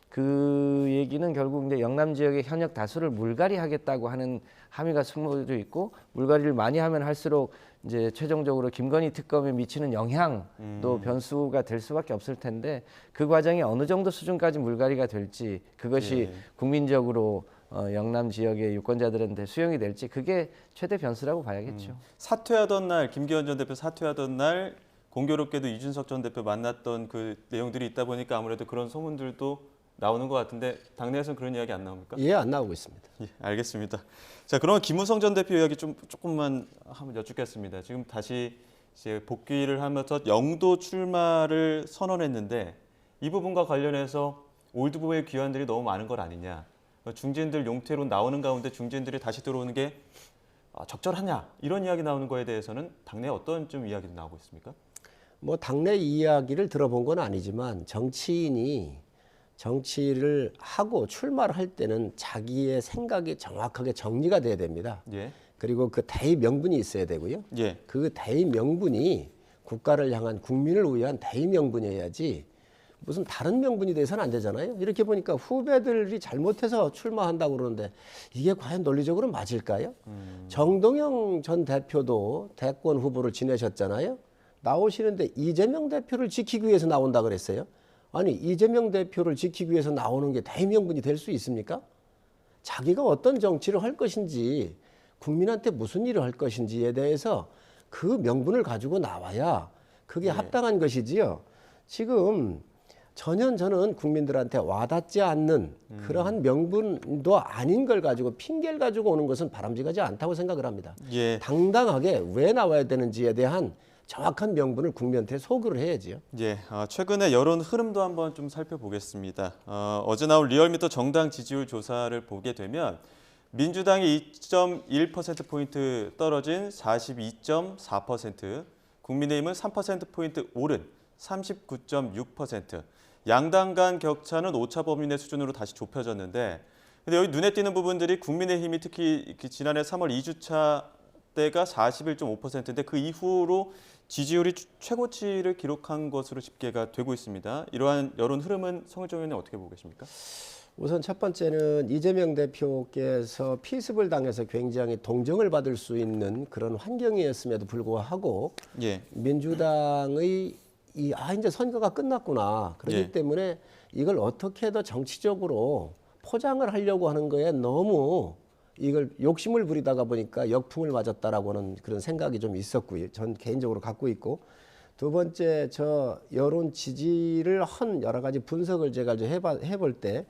그 얘기는 결국 이제 영남 지역의 현역 다수를 물갈이하겠다고 하는 함의가 숨어져 있고 물갈이를 많이 하면 할수록 이제 최종적으로 김건희 특검에 미치는 영향도 변수가 될 수밖에 없을 텐데 그 과정이 어느 정도 수준까지 물갈이가 될지 그것이 국민적으로 영남 지역의 유권자들한테 수용이 될지 그게 최대 변수라고 봐야겠죠. 사퇴하던 날 김기현 전 대표 사퇴하던 날 공교롭게도 이준석 전 대표 만났던 그 내용들이 있다 보니까 아무래도 그런 소문들도 나오는 것 같은데 당내에서는 그런 이야기 안 나옵니까? 예, 안 나오고 있습니다. 예, 알겠습니다. 자, 그러면 김무성 전 대표 이야기 조금만 한번 여쭙겠습니다. 지금 다시 이제 복귀를 하면서 영도 출마를 선언했는데 이 부분과 관련해서 올드보이의 귀환들이 너무 많은 것 아니냐? 중진들 용태로 나오는 가운데 중진들이 다시 들어오는 게 적절하냐? 이런 이야기 나오는 거에 대해서는 당내에 어떤 좀 이야기도 나오고 있습니까? 당내 이야기를 들어본 건 아니지만 정치인이 정치를 하고 출마를 할 때는 자기의 생각이 정확하게 정리가 돼야 됩니다. 예. 그리고 그 대의 명분이 있어야 되고요. 예. 그 대의 명분이 국가를 향한 국민을 위한 대의 명분이어야지 무슨 다른 명분이 돼서는 안 되잖아요. 이렇게 보니까 후배들이 잘못해서 출마한다고 그러는데 이게 과연 논리적으로 맞을까요? 정동영 전 대표도 대권 후보를 지내셨잖아요. 나오시는데 이재명 대표를 지키기 위해서 나온다 그랬어요. 아니 이재명 대표를 지키기 위해서 나오는 게 대명분이 될 수 있습니까? 자기가 어떤 정치를 할 것인지 국민한테 무슨 일을 할 것인지에 대해서 그 명분을 가지고 나와야 그게 합당한 것이지요. 지금 전혀 저는 국민들한테 와닿지 않는 그러한 명분도 아닌 걸 가지고 핑계를 가지고 오는 것은 바람직하지 않다고 생각을 합니다. 예. 당당하게 왜 나와야 되는지에 대한 정확한 명분을 국민한테 소구를 해야지요. 예, 최근에 여론 흐름도 한번 좀 살펴보겠습니다. 어제 나온 리얼미터 정당 지지율 조사를 보게 되면 민주당이 2.1%포인트 떨어진 42.4%, 국민의힘은 3%포인트 오른 39.6%, 양당 간 격차는 오차 범위 내 수준으로 다시 좁혀졌는데 근데 여기 눈에 띄는 부분들이 국민의힘이 특히 지난해 3월 2주차 때가 41.5%인데 그 이후로 지지율이 최고치를 기록한 것으로 집계가 되고 있습니다. 이러한 여론 흐름은 성일종 의원님 어떻게 보고 계십니까? 우선 첫 번째는 이재명 대표께서 피습을 당해서 굉장히 동정을 받을 수 있는 그런 환경이었음에도 불구하고 예. 민주당의 이제 선거가 끝났구나. 그렇기 때문에 이걸 어떻게 더 정치적으로 포장을 하려고 하는 거에 너무 이걸 욕심을 부리다가 보니까 역풍을 맞았다라고 하는 그런 생각이 좀 있었고요. 전 개인적으로 갖고 있고. 두 번째 저 여론 지지를 한 여러 가지 분석을 제가 해볼 때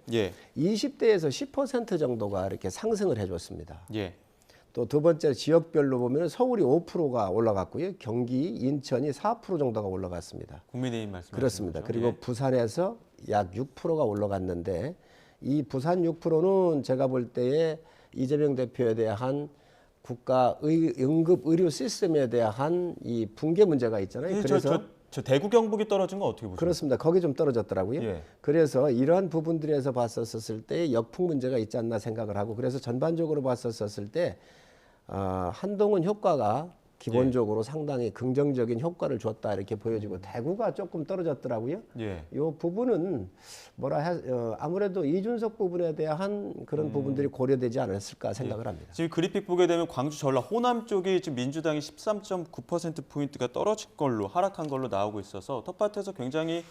20대에서 10% 정도가 이렇게 상승을 해줬습니다. 예. 또 두 번째 지역별로 보면 서울이 5%가 올라갔고요. 경기, 인천이 4% 정도가 올라갔습니다. 국민의힘 말씀 그렇습니다. 거죠? 그리고 부산에서 약 6%가 올라갔는데 이 부산 6%는 제가 볼 때에 이재명 대표에 대한 국가 응급 의료 시스템에 대한 이 붕괴 문제가 있잖아요. 그래서 저 대구 경북이 떨어진 건 어떻게 보세요? 그렇습니다. 거기 좀 떨어졌더라고요. 예. 그래서 이러한 부분들에서 봤었을 때 역풍 문제가 있지 않나 생각을 하고 그래서 전반적으로 봤었을 때 한동훈 효과가 기본적으로 상당히 긍정적인 효과를 줬다 이렇게 보여지고 대구가 조금 떨어졌더라고요. 이 부분은 아무래도 이준석 부분에 대한 그런 부분들이 고려되지 않았을까 생각을 합니다. 지금 그래픽 보게 되면 광주, 전라, 호남 쪽이 지금 민주당이 13.9%포인트가 떨어진 걸로 하락한 걸로 나오고 있어서 텃밭에서 굉장히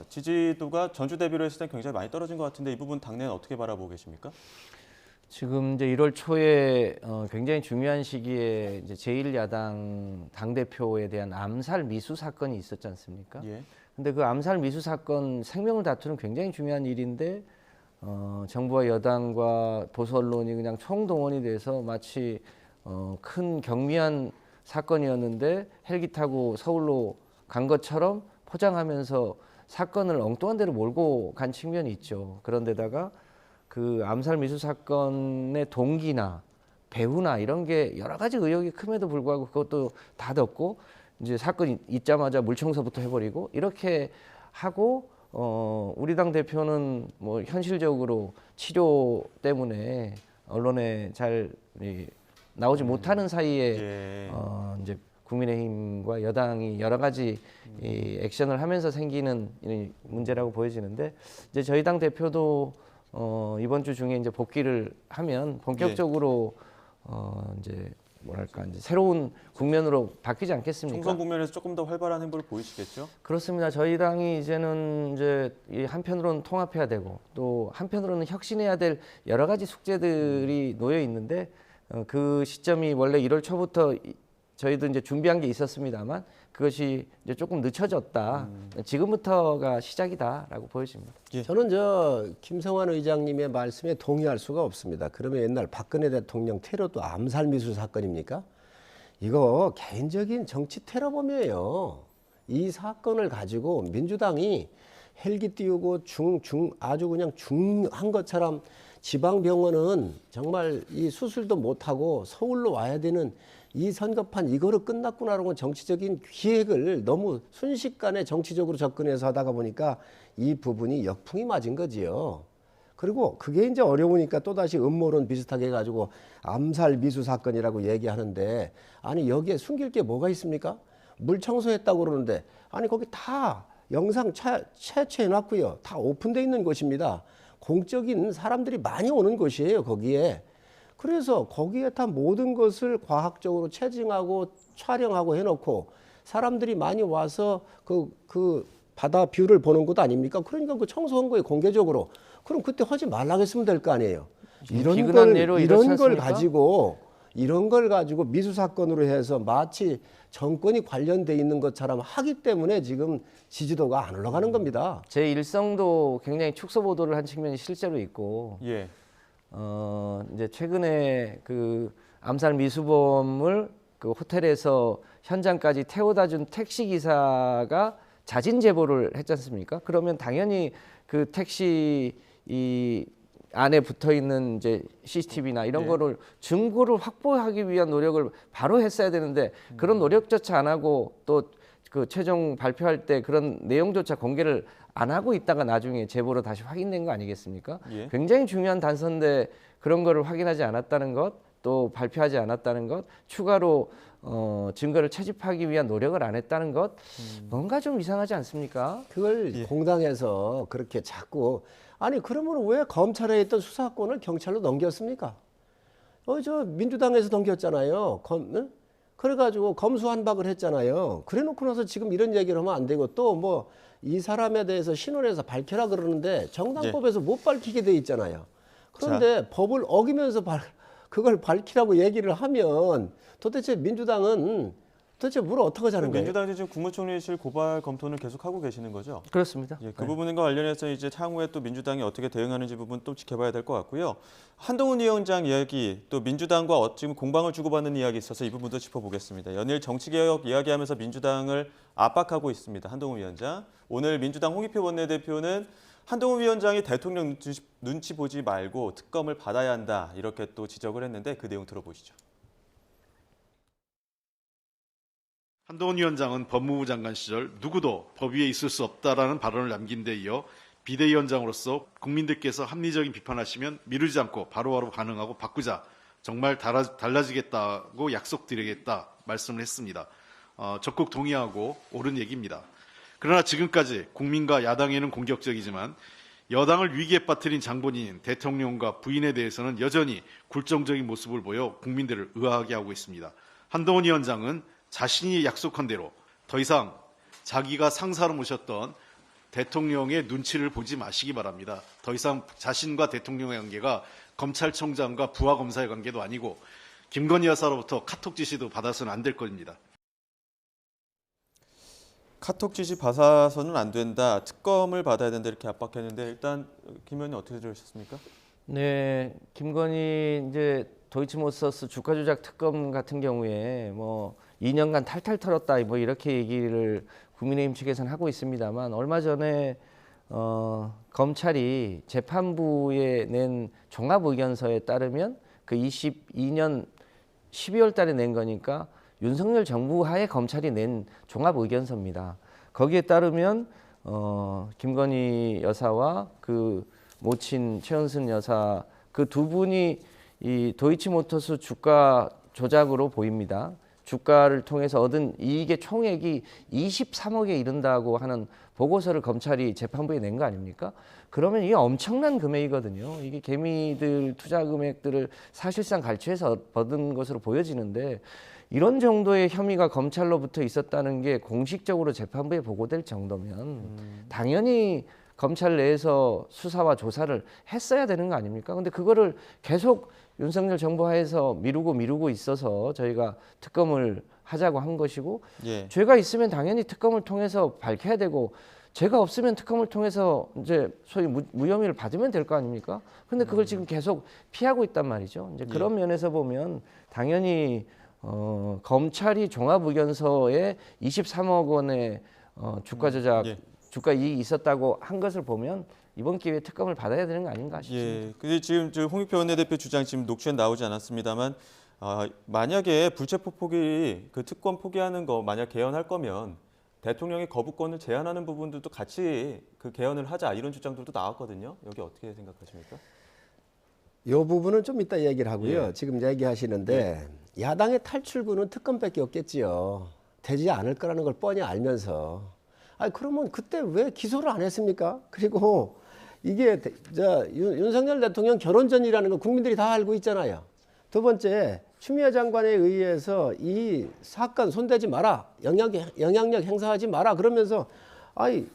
지지도가 전주 대비로 했을 때 굉장히 많이 떨어진 것 같은데 이 부분 당내는 어떻게 바라보고 계십니까? 지금 이제 1월 초에 굉장히 중요한 시기에 이제 제1야당 당대표에 대한 암살 미수 사건이 있었지 않습니까? 예. 근데 그 암살 미수 사건 생명을 다투는 굉장히 중요한 일인데 정부와 여당과 보수 언론이 그냥 총동원이 돼서 마치 큰 경미한 사건이었는데 헬기 타고 서울로 간 것처럼 포장하면서 사건을 엉뚱한 데로 몰고 간 측면이 있죠. 그런데다가 그 암살 미수 사건의 동기나 배후나 이런 게 여러 가지 의혹이 큼에도 불구하고 그것도 다 덮고 이제 사건이 있자마자 물청소부터 해버리고 이렇게 하고 우리 당 대표는 뭐 현실적으로 치료 때문에 언론에 잘 나오지 못하는 사이에 예. 이제 국민의힘과 여당이 여러 가지 이 액션을 하면서 생기는 이 문제라고 보여지는데 이제 저희 당 대표도 이번 주 중에 이제 복귀를 하면 본격적으로 이제 뭐랄까 이제 새로운 국면으로 바뀌지 않겠습니까? 총선 국면에서 조금 더 활발한 행보를 보이시겠죠? 그렇습니다. 저희 당이 이제는 이제 이 한편으로는 통합해야 되고 또 한편으로는 혁신해야 될 여러 가지 숙제들이 놓여 있는데 그 시점이 원래 1월 초부터 저희도 이제 준비한 게 있었습니다만 그것이 이제 조금 늦춰졌다. 지금부터가 시작이다라고 보여집니다. 저는 김성환 의장님의 말씀에 동의할 수가 없습니다. 그러면 옛날 박근혜 대통령 테러도 암살 미수 사건입니까? 이거 개인적인 정치 테러범이에요. 이 사건을 가지고 민주당이 헬기 띄우고 아주 그냥 중한 것처럼 지방병원은 정말 이 수술도 못하고 서울로 와야 되는 이 선거판 이거로 끝났구나라고 정치적인 기획을 너무 순식간에 정치적으로 접근해서 하다가 보니까 이 부분이 역풍이 맞은 거지요. 그리고 그게 이제 어려우니까 또다시 음모론 비슷하게 해가지고 암살 미수 사건이라고 얘기하는데 아니 여기에 숨길 게 뭐가 있습니까? 물 청소했다고 그러는데 아니 거기 다 영상 채취해놨고요. 다 오픈돼 있는 곳입니다. 공적인 사람들이 많이 오는 곳이에요. 거기에. 그래서 거기에 다 모든 것을 과학적으로 체증하고 촬영하고 해놓고 사람들이 많이 와서 그 바다 뷰를 보는 곳 아닙니까? 그러니까 그 청소한 거예요. 공개적으로. 그럼 그때 하지 말라고 했으면 될 거 아니에요. 이런 걸 가지고 미수 사건으로 해서 마치 정권이 관련돼 있는 것처럼 하기 때문에 지금 지지도가 안 올라가는 겁니다. 제 일성도 굉장히 축소 보도를 한 측면이 실제로 있고 예. 이제 최근에 그 암살 미수범을 그 호텔에서 현장까지 태워다 준 택시 기사가 자진 제보를 했지 않습니까? 그러면 당연히 그 택시 이 안에 붙어 있는 이제 CCTV나 이런 거를 증거를 확보하기 위한 노력을 바로 했어야 되는데 그런 노력조차 안 하고 또 그 최종 발표할 때 그런 내용조차 공개를 안 하고 있다가 나중에 제보로 다시 확인된 거 아니겠습니까? 예. 굉장히 중요한 단서인데 그런 거를 확인하지 않았다는 것, 또 발표하지 않았다는 것, 추가로 증거를 채집하기 위한 노력을 안 했다는 것, 뭔가 좀 이상하지 않습니까? 그걸 공당에서 그렇게 자꾸 아니 그러면 왜 검찰에 있던 수사권을 경찰로 넘겼습니까? 저 민주당에서 넘겼잖아요. 그래가지고 검수한박을 했잖아요. 그래놓고 나서 지금 이런 얘기를 하면 안 되고 또 뭐 이 사람에 대해서 신원에서 밝혀라 그러는데 정당법에서 못 밝히게 돼 있잖아요. 그런데 법을 어기면서 그걸 밝히라고 얘기를 하면 도대체 민주당은 도대체 뭘 어떻게 하자는 거예요? 민주당이 지금 국무총리실 고발 검토는 계속하고 계시는 거죠? 그렇습니다. 예, 그 부분과 관련해서 이제 향후에 또 민주당이 어떻게 대응하는지 부분 또 지켜봐야 될 것 같고요. 한동훈 위원장 이야기, 또 민주당과 지금 공방을 주고받는 이야기 있어서 이 부분도 짚어보겠습니다. 연일 정치개혁 이야기하면서 민주당을 압박하고 있습니다. 한동훈 위원장. 오늘 민주당 홍익표 원내대표는 한동훈 위원장이 대통령 눈치 보지 말고 특검을 받아야 한다 이렇게 또 지적을 했는데 그 내용 들어보시죠. 한동훈 위원장은 법무부 장관 시절 누구도 법 위에 있을 수 없다라는 발언을 남긴 데 이어 비대위원장으로서 국민들께서 합리적인 비판하시면 미루지 않고 바로바로 반응하고 바꾸자, 정말 달라지겠다고 약속드리겠다 말씀을 했습니다. 적극 동의하고 옳은 얘기입니다. 그러나 지금까지 국민과 야당에는 공격적이지만 여당을 위기에 빠뜨린 장본인인 대통령과 부인에 대해서는 여전히 굴종적인 모습을 보여 국민들을 의아하게 하고 있습니다. 한동훈 위원장은 자신이 약속한 대로 더 이상 자기가 상사로 모셨던 대통령의 눈치를 보지 마시기 바랍니다. 더 이상 자신과 대통령의 관계가 검찰총장과 부하 검사의 관계도 아니고 김건희 여사로부터 카톡 지시도 받아서는 안 될 겁니다. 카톡 지시 받아서는 안 된다, 특검을 받아야 된다 이렇게 압박했는데 일단 김 의원님 어떻게 들으셨습니까? 네, 김건희 이제 도이치모터스 주가 조작 특검 같은 경우에 뭐 2년간 탈탈 털었다 뭐 이렇게 얘기를 국민의힘 측에서는 하고 있습니다만 얼마 전에 검찰이 재판부에 낸 종합 의견서에 따르면 그 22년 12월 달에 낸 거니까 윤석열 정부 하에 검찰이 낸 종합 의견서입니다. 거기에 따르면 김건희 여사와 그 모친 최은순 여사 그 두 분이 이 도이치모터스 주가 조작으로 보입니다. 주가를 통해서 얻은 이익의 총액이 23억에 이른다고 하는 보고서를 검찰이 재판부에 낸 거 아닙니까? 그러면 이게 엄청난 금액이거든요. 이게 개미들 투자 금액들을 사실상 갈취해서 얻은 것으로 보여지는데 이런 정도의 혐의가 검찰로부터 있었다는 게 공식적으로 재판부에 보고될 정도면 당연히 검찰 내에서 수사와 조사를 했어야 되는 거 아닙니까? 근데 그거를 계속 윤석열 정부 하에서 미루고 있어서 저희가 특검을 하자고 한 것이고 예. 죄가 있으면 당연히 특검을 통해서 밝혀야 되고 죄가 없으면 특검을 통해서 이제 소위 무혐의를 받으면 될 거 아닙니까? 근데 그걸 지금 계속 피하고 있단 말이죠. 이제 그런 면에서 보면 당연히 검찰이 종합의견서에 23억 원의 주가 조작, 주가 이익이 있었다고 한 것을 보면 이번 기회에 특검을 받아야 되는 거 아닌가 싶습니다. 예. 근데 지금 홍익표 원내대표 주장 지금 녹취엔 나오지 않았습니다만 만약에 불체포 포기 그 특권 포기하는 거 만약 개헌할 거면 대통령의 거부권을 제한하는 부분들도 같이 그 개헌을 하자 이런 주장들도 나왔거든요. 여기 어떻게 생각하십니까? 이 부분은 좀 이따 얘기를 하고요. 지금 얘기하시는데 야당의 탈출구는 특검밖에 없겠지요. 되지 않을 거라는 걸 뻔히 알면서. 그러면 그때 왜 기소를 안 했습니까? 그리고 이게 윤석열 대통령 결혼 전이라는 거 국민들이 다 알고 있잖아요. 두 번째, 추미애 장관에 의해서 이 사건 손대지 마라, 영향력 행사하지 마라 그러면서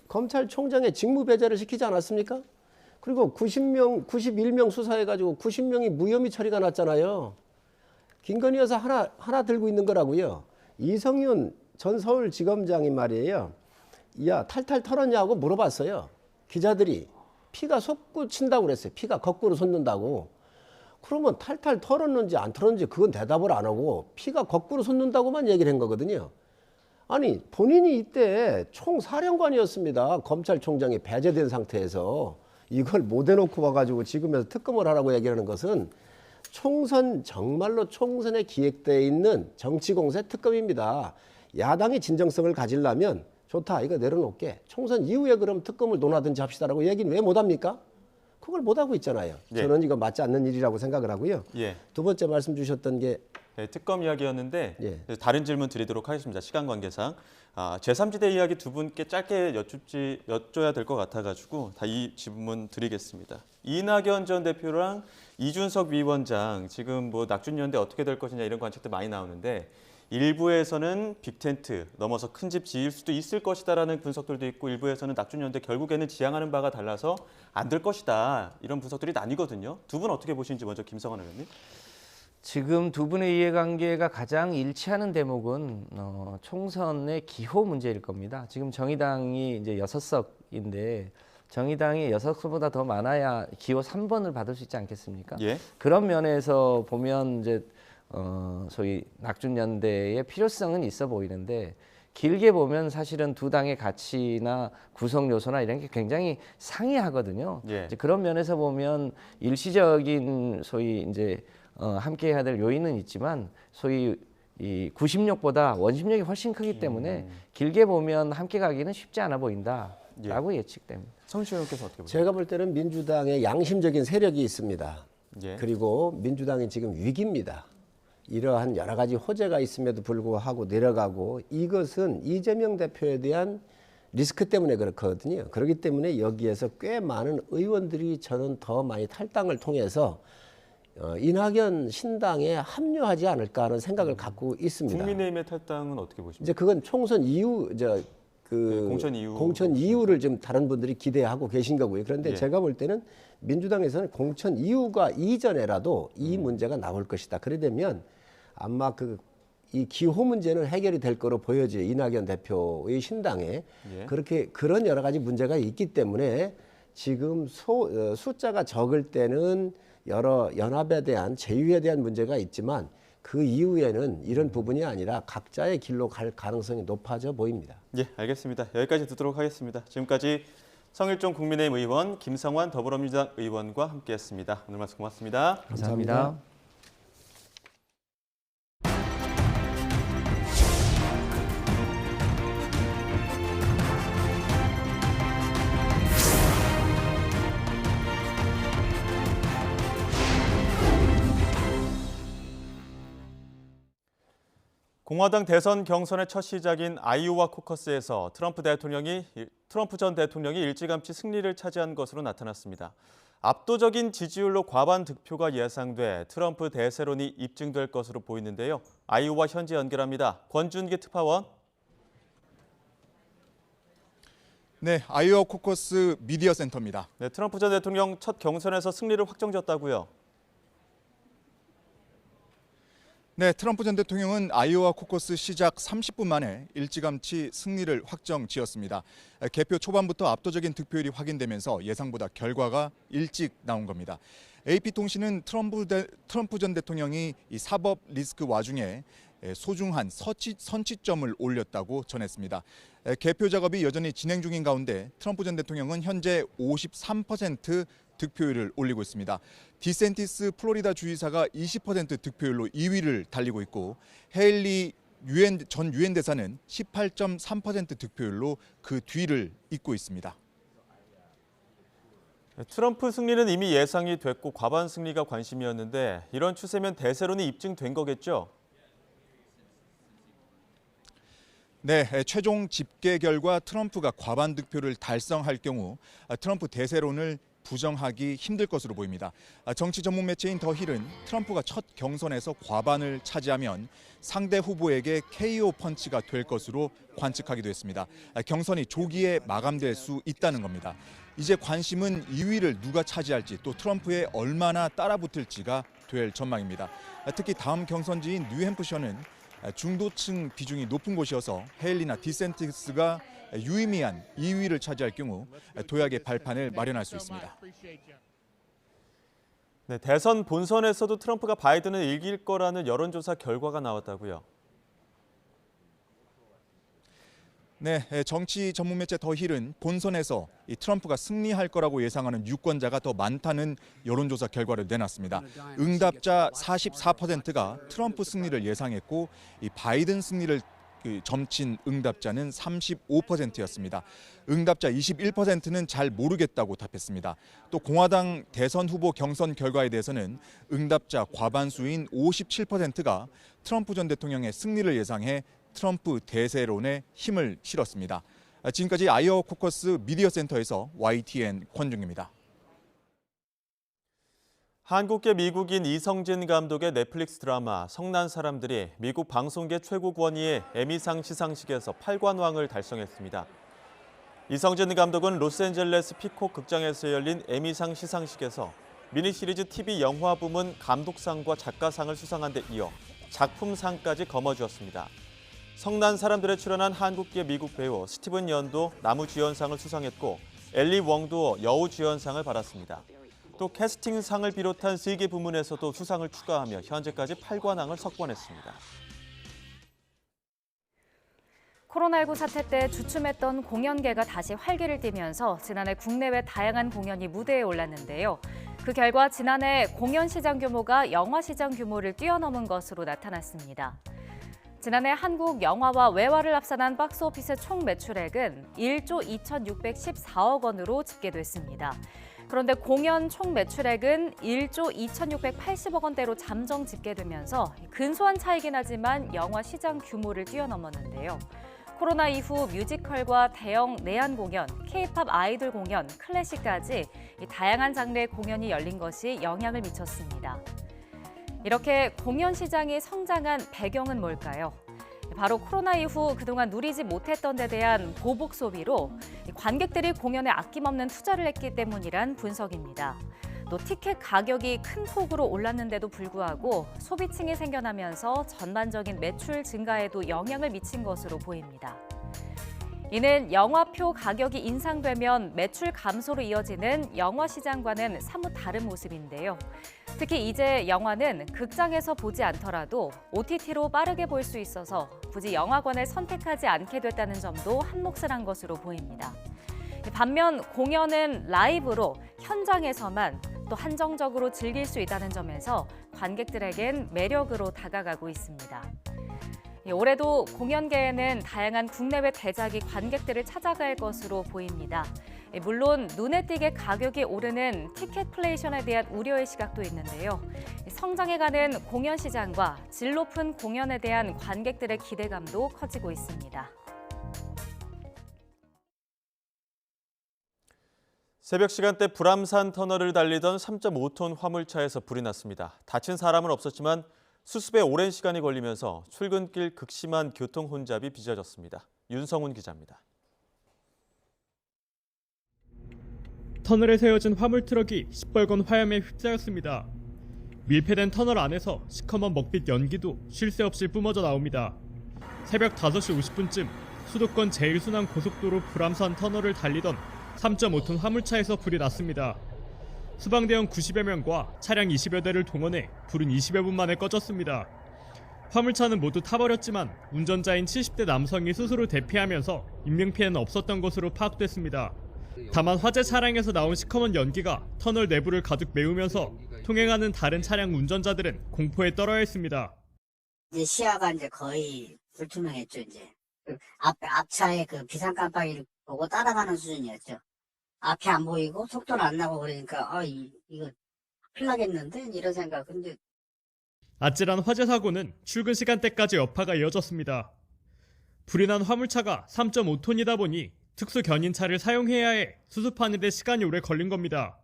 검찰총장의 직무 배제를 시키지 않았습니까? 그리고 91명 수사해가지고 90명이 무혐의 처리가 났잖아요. 김건희 여사 하나 들고 있는 거라고요. 이성윤 전 서울지검장이 말이에요. 야, 탈탈 털었냐고 물어봤어요. 기자들이 피가 솟구친다고 그랬어요. 피가 거꾸로 솟는다고. 그러면 탈탈 털었는지 안 털었는지 그건 대답을 안 하고 피가 거꾸로 솟는다고만 얘기를 한 거거든요. 아니 본인이 이때 총사령관이었습니다. 검찰총장이 배제된 상태에서 이걸 못 해놓고 와가지고 지금에서 특검을 하라고 얘기하는 것은 정말로 총선에 기획되어 있는 정치공세 특검입니다. 야당이 진정성을 가지려면 좋다, 이거 내려놓게. 총선 이후에 그럼 특검을 논하든지 합시다라고 얘기는 왜 못합니까? 그걸 못하고 있잖아요. 저는 이거 맞지 않는 일이라고 생각을 하고요. 두 번째 말씀 주셨던 게 특검 이야기였는데 다른 질문 드리도록 하겠습니다. 시간 관계상. 제3지대 이야기 두 분께 짧게 여쭤야 될 것 같아가지고 다 이 질문 드리겠습니다. 이낙연 전 대표랑 이준석 위원장 지금 뭐 낙준연대 어떻게 될 것이냐 이런 관측들 많이 나오는데 일부에서는 빅텐트 넘어서 큰 집 지을 수도 있을 것이다라는 분석들도 있고 일부에서는 낙준연대 결국에는 지향하는 바가 달라서 안 될 것이다 이런 분석들이 나뉘거든요. 두 분 어떻게 보시는지 먼저 김성환 의원님. 지금 두 분의 이해관계가 가장 일치하는 대목은 총선의 기호 문제일 겁니다. 지금 정의당이 이제 6석인데 정의당이 6석보다 더 많아야 기호 3번을 받을 수 있지 않겠습니까? 그런 면에서 보면 이제 소위 낙준연대의 필요성은 있어 보이는데 길게 보면 사실은 두 당의 가치나 구성 요소나 이런 게 굉장히 상이하거든요. 이제 그런 면에서 보면 일시적인 소위 이제 함께 해야 될 요인은 있지만 소위 이 구심력보다 원심력이 훨씬 크기 때문에 길게 보면 함께 가기는 쉽지 않아 보인다라고 예측됩니다. 성시 의원께서 어떻게 보세요? 제가 볼 때는 민주당의 양심적인 세력이 있습니다. 그리고 민주당이 지금 위기입니다. 이러한 여러 가지 호재가 있음에도 불구하고 내려가고 이것은 이재명 대표에 대한 리스크 때문에 그렇거든요. 그렇기 때문에 여기에서 꽤 많은 의원들이 저는 더 많이 탈당을 통해서 이낙연 신당에 합류하지 않을까 하는 생각을 갖고 있습니다. 국민의힘의 탈당은 어떻게 보십니까? 이제 그건 총선 이후 그 공천 이유를 좀 다른 분들이 기대하고 계신 거고요. 그런데 제가 볼 때는 민주당에서는 공천 이유가 이전에라도 이 문제가 나올 것이다. 그래 되면 아마 이 기호 문제는 해결이 될 거로 보여져요. 이낙연 대표의 신당에 그런 여러 가지 문제가 있기 때문에 지금 숫자가 적을 때는 여러 연합에 대한 제휴에 대한 문제가 있지만 그 이후에는 이런 부분이 아니라 각자의 길로 갈 가능성이 높아져 보입니다. 예, 알겠습니다. 여기까지 듣도록 하겠습니다. 지금까지 성일종 국민의힘 의원, 김성환 더불어민주당 의원과 함께했습니다. 오늘 말씀 고맙습니다. 감사합니다. 공화당 대선 경선의 첫 시작인 아이오와 코커스에서 트럼프 전 대통령이 일찌감치 승리를 차지한 것으로 나타났습니다. 압도적인 지지율로 과반 득표가 예상돼 트럼프 대세론이 입증될 것으로 보이는데요. 아이오와 현지 연결합니다. 권준기 특파원. 네, 아이오와 코커스 미디어 센터입니다. 네, 트럼프 전 대통령 첫 경선에서 승리를 확정지었다고요. 네, 트럼프 전 대통령은 아이오와 코커스 시작 30분 만에 일찌감치 승리를 확정지었습니다. 개표 초반부터 압도적인 득표율이 확인되면서 예상보다 결과가 일찍 나온 겁니다. AP통신은 트럼프 전 대통령이 이 사법 리스크 와중에 소중한 선취점을 올렸다고 전했습니다. 개표 작업이 여전히 진행 중인 가운데 트럼프 전 대통령은 현재 53% 득표율을 올리고 있습니다. 디센티스 플로리다 주지사가 20% 득표율로 2위를 달리고 있고 헤일리 전 유엔 대사는 18.3% 득표율로 그 뒤를 잇고 있습니다. 트럼프 승리는 이미 예상이 됐고 과반 승리가 관심이었는데 이런 추세면 대세론이 입증된 거겠죠? 네, 최종 집계 결과 트럼프가 과반 득표를 달성할 경우 트럼프 대세론을 부정하기 힘들 것으로 보입니다. 정치 전문 매체인 더 힐은 트럼프가 첫 경선에서 과반을 차지하면 상대 후보에게 KO 펀치가 될 것으로 관측하기도 했습니다. 경선이 조기에 마감될 수 있다는 겁니다. 이제 관심은 2위를 누가 차지할지 또 트럼프에 얼마나 따라붙을지가 될 전망입니다. 특히 다음 경선지인 뉴햄프셔는 중도층 비중이 높은 곳이어서 헤일리나 디센티스가 유의미한 2위를 차지할 경우 도약의 발판을 마련할 수 있습니다. 네, 대선 본선에서도 트럼프가 바이든을 이길 거라는 여론조사 결과가 나왔다고요. 네, 정치 전문 매체 더 힐은 본선에서 이 트럼프가 승리할 거라고 예상하는 유권자가 더 많다는 여론조사 결과를 내놨습니다. 응답자 44%가 트럼프 승리를 예상했고 이 바이든 승리를 점친 응답자는 35%였습니다. 응답자 21%는 잘 모르겠다고 답했습니다. 또 공화당 대선 후보 경선 결과에 대해서는 응답자 과반수인 57%가 트럼프 전 대통령의 승리를 예상해 트럼프 대세론에 힘을 실었습니다. 지금까지 아이오와 코커스 미디어 센터에서 YTN 권중입니다. 한국계 미국인 이성진 감독의 넷플릭스 드라마 성난 사람들이 미국 방송계 최고 권위의 에미상 시상식에서 8관왕을 달성했습니다. 이성진 감독은 로스앤젤레스 피콕 극장에서 열린 에미상 시상식에서 미니시리즈 TV 영화 부문 감독상과 작가상을 수상한 데 이어 작품상까지 거머쥐었습니다. 성난 사람들에 출연한 한국계 미국 배우 스티븐 연도 나무주연상을 수상했고 엘리 웡도 여우주연상을 받았습니다. 또 캐스팅상을 비롯한 3개 부문에서도 수상을 추가하며 현재까지 8관왕을 석권했습니다. 코로나19 사태 때 주춤했던 공연계가 다시 활기를 띠면서 지난해 국내외 다양한 공연이 무대에 올랐는데요. 그 결과 지난해 공연 시장 규모가 영화 시장 규모를 뛰어넘은 것으로 나타났습니다. 지난해 한국 영화와 외화를 합산한 박스오피스 총 매출액은 1조 2,614억 원으로 집계됐습니다. 그런데 공연 총 매출액은 1조 2,680억 원대로 잠정 집계되면서 근소한 차이긴 하지만 영화 시장 규모를 뛰어넘었는데요. 코로나 이후 뮤지컬과 대형 내한 공연, K-팝 아이돌 공연, 클래식까지 다양한 장르의 공연이 열린 것이 영향을 미쳤습니다. 이렇게 공연 시장이 성장한 배경은 뭘까요? 바로 코로나 이후 그동안 누리지 못했던 데 대한 보복 소비로 관객들이 공연에 아낌없는 투자를 했기 때문이란 분석입니다. 또 티켓 가격이 큰 폭으로 올랐는데도 불구하고 소비층이 생겨나면서 전반적인 매출 증가에도 영향을 미친 것으로 보입니다. 이는 영화표 가격이 인상되면 매출 감소로 이어지는 영화 시장과는 사뭇 다른 모습인데요. 특히 이제 영화는 극장에서 보지 않더라도 OTT로 빠르게 볼 수 있어서 굳이 영화관을 선택하지 않게 됐다는 점도 한몫을 한 것으로 보입니다. 반면 공연은 라이브로 현장에서만 또 한정적으로 즐길 수 있다는 점에서 관객들에겐 매력으로 다가가고 있습니다. 올해도 공연계에는 다양한 국내외 대작이 관객들을 찾아갈 것으로 보입니다. 물론 눈에 띄게 가격이 오르는 티켓플레이션에 대한 우려의 시각도 있는데요. 성장해가는 공연 시장과 질 높은 공연에 대한 관객들의 기대감도 커지고 있습니다. 새벽 시간대 불암산 터널을 달리던 3.5톤 화물차에서 불이 났습니다. 다친 사람은 없었지만 수습에 오랜 시간이 걸리면서 출근길 극심한 교통 혼잡이 빚어졌습니다. 윤성훈 기자입니다. 터널에 세워진 화물 트럭이 시뻘건 화염에 휩싸였습니다. 밀폐된 터널 안에서 시커먼 먹빛 연기도 쉴 새 없이 뿜어져 나옵니다. 새벽 5시 50분쯤 수도권 제1순환 고속도로 불암산 터널을 달리던 3.5톤 화물차에서 불이 났습니다. 소방대원 90여 명과 차량 20여 대를 동원해 불은 20여 분 만에 꺼졌습니다. 화물차는 모두 타버렸지만 운전자인 70대 남성이 스스로 대피하면서 인명피해는 없었던 것으로 파악됐습니다. 다만 화재 차량에서 나온 시커먼 연기가 터널 내부를 가득 메우면서 통행하는 다른 차량 운전자들은 공포에 떨어야 했습니다. 이제 시야가 이제 거의 불투명했죠. 이제 앞차의 그 비상 깜빡이를 보고 따라가는 수준이었죠. 앞이 안 보이고 속도는 안 나고 그러니까 이거 큰일 나겠는데 이런 생각. 근데 아찔한 화재 사고는 출근 시간대까지 여파가 이어졌습니다. 불이 난 화물차가 3.5톤이다 보니 특수 견인차를 사용해야 해 수습하는 데 시간이 오래 걸린 겁니다.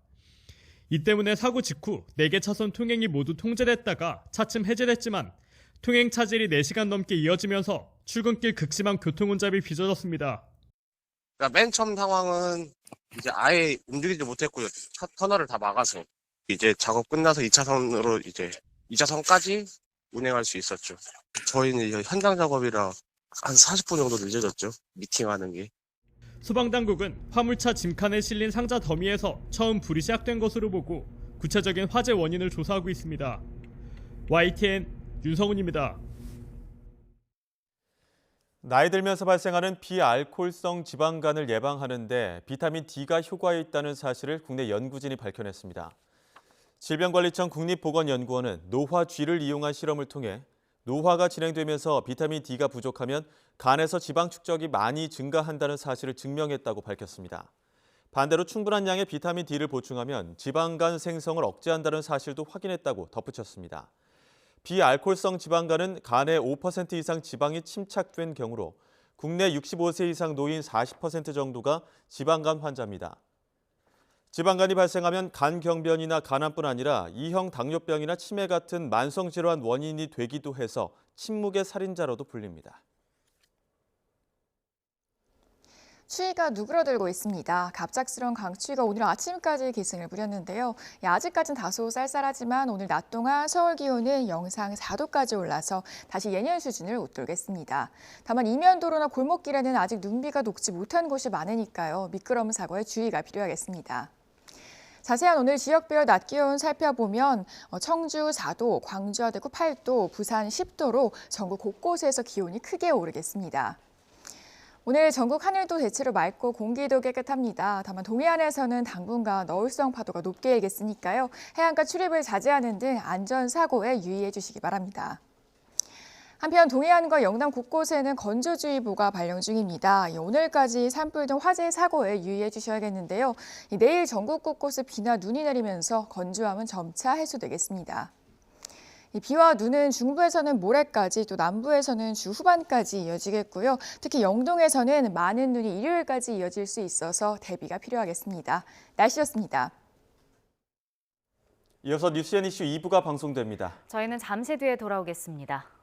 이 때문에 사고 직후 4개 차선 통행이 모두 통제됐다가 차츰 해제됐지만 통행 차질이 4시간 넘게 이어지면서 출근길 극심한 교통 혼잡이 빚어졌습니다. 그러니까 맨 처음 상황은 이제 아예 움직이지 못했고요. 터널을 다 막아서 이제 작업 끝나서 2차선으로 이제 2차선까지 운행할 수 있었죠. 저희는 이제 현장 작업이라 한 40분 정도 늦어졌죠. 미팅하는 게. 소방당국은 화물차 짐칸에 실린 상자 더미에서 처음 불이 시작된 것으로 보고 구체적인 화재 원인을 조사하고 있습니다. YTN 윤성훈입니다. 나이 들면서 발생하는 비알코올성 지방간을 예방하는 데 비타민 D가 효과에 있다는 사실을 국내 연구진이 밝혀냈습니다. 질병관리청 국립보건연구원은 노화쥐를 이용한 실험을 통해 노화가 진행되면서 비타민 D가 부족하면 간에서 지방 축적이 많이 증가한다는 사실을 증명했다고 밝혔습니다. 반대로 충분한 양의 비타민 D를 보충하면 지방간 생성을 억제한다는 사실도 확인했다고 덧붙였습니다. 비알코올성 지방간은 간에 5% 이상 지방이 침착된 경우로 국내 65세 이상 노인 40% 정도가 지방간 환자입니다. 지방간이 발생하면 간경변이나 간암뿐 아니라 2형 당뇨병이나 치매 같은 만성질환 원인이 되기도 해서 침묵의 살인자로도 불립니다. 추위가 누그러들고 있습니다. 갑작스러운 강추위가 오늘 아침까지 기승을 부렸는데요. 아직까지는 다소 쌀쌀하지만 오늘 낮 동안 서울 기온은 영상 4도까지 올라서 다시 예년 수준을 웃돌겠습니다. 다만 이면도로나 골목길에는 아직 눈비가 녹지 못한 곳이 많으니까요. 미끄러운 사고에 주의가 필요하겠습니다. 자세한 오늘 지역별 낮 기온 살펴보면 청주 4도, 광주와 대구 8도, 부산 10도로 전국 곳곳에서 기온이 크게 오르겠습니다. 오늘 전국 하늘도 대체로 맑고 공기도 깨끗합니다. 다만 동해안에서는 당분간 너울성 파도가 높게 일겠으니까요. 해안가 출입을 자제하는 등 안전사고에 유의해 주시기 바랍니다. 한편 동해안과 영남 곳곳에는 건조주의보가 발령 중입니다. 오늘까지 산불 등 화재 사고에 유의해 주셔야겠는데요. 내일 전국 곳곳에 비나 눈이 내리면서 건조함은 점차 해소되겠습니다. 비와 눈은 중부에서는 모레까지 또 남부에서는 주 후반까지 이어지겠고요. 특히 영동에서는 많은 눈이 일요일까지 이어질 수 있어서 대비가 필요하겠습니다. 날씨였습니다. 이어서 뉴스앤이슈 2부가 방송됩니다. 저희는 잠시 뒤에 돌아오겠습니다.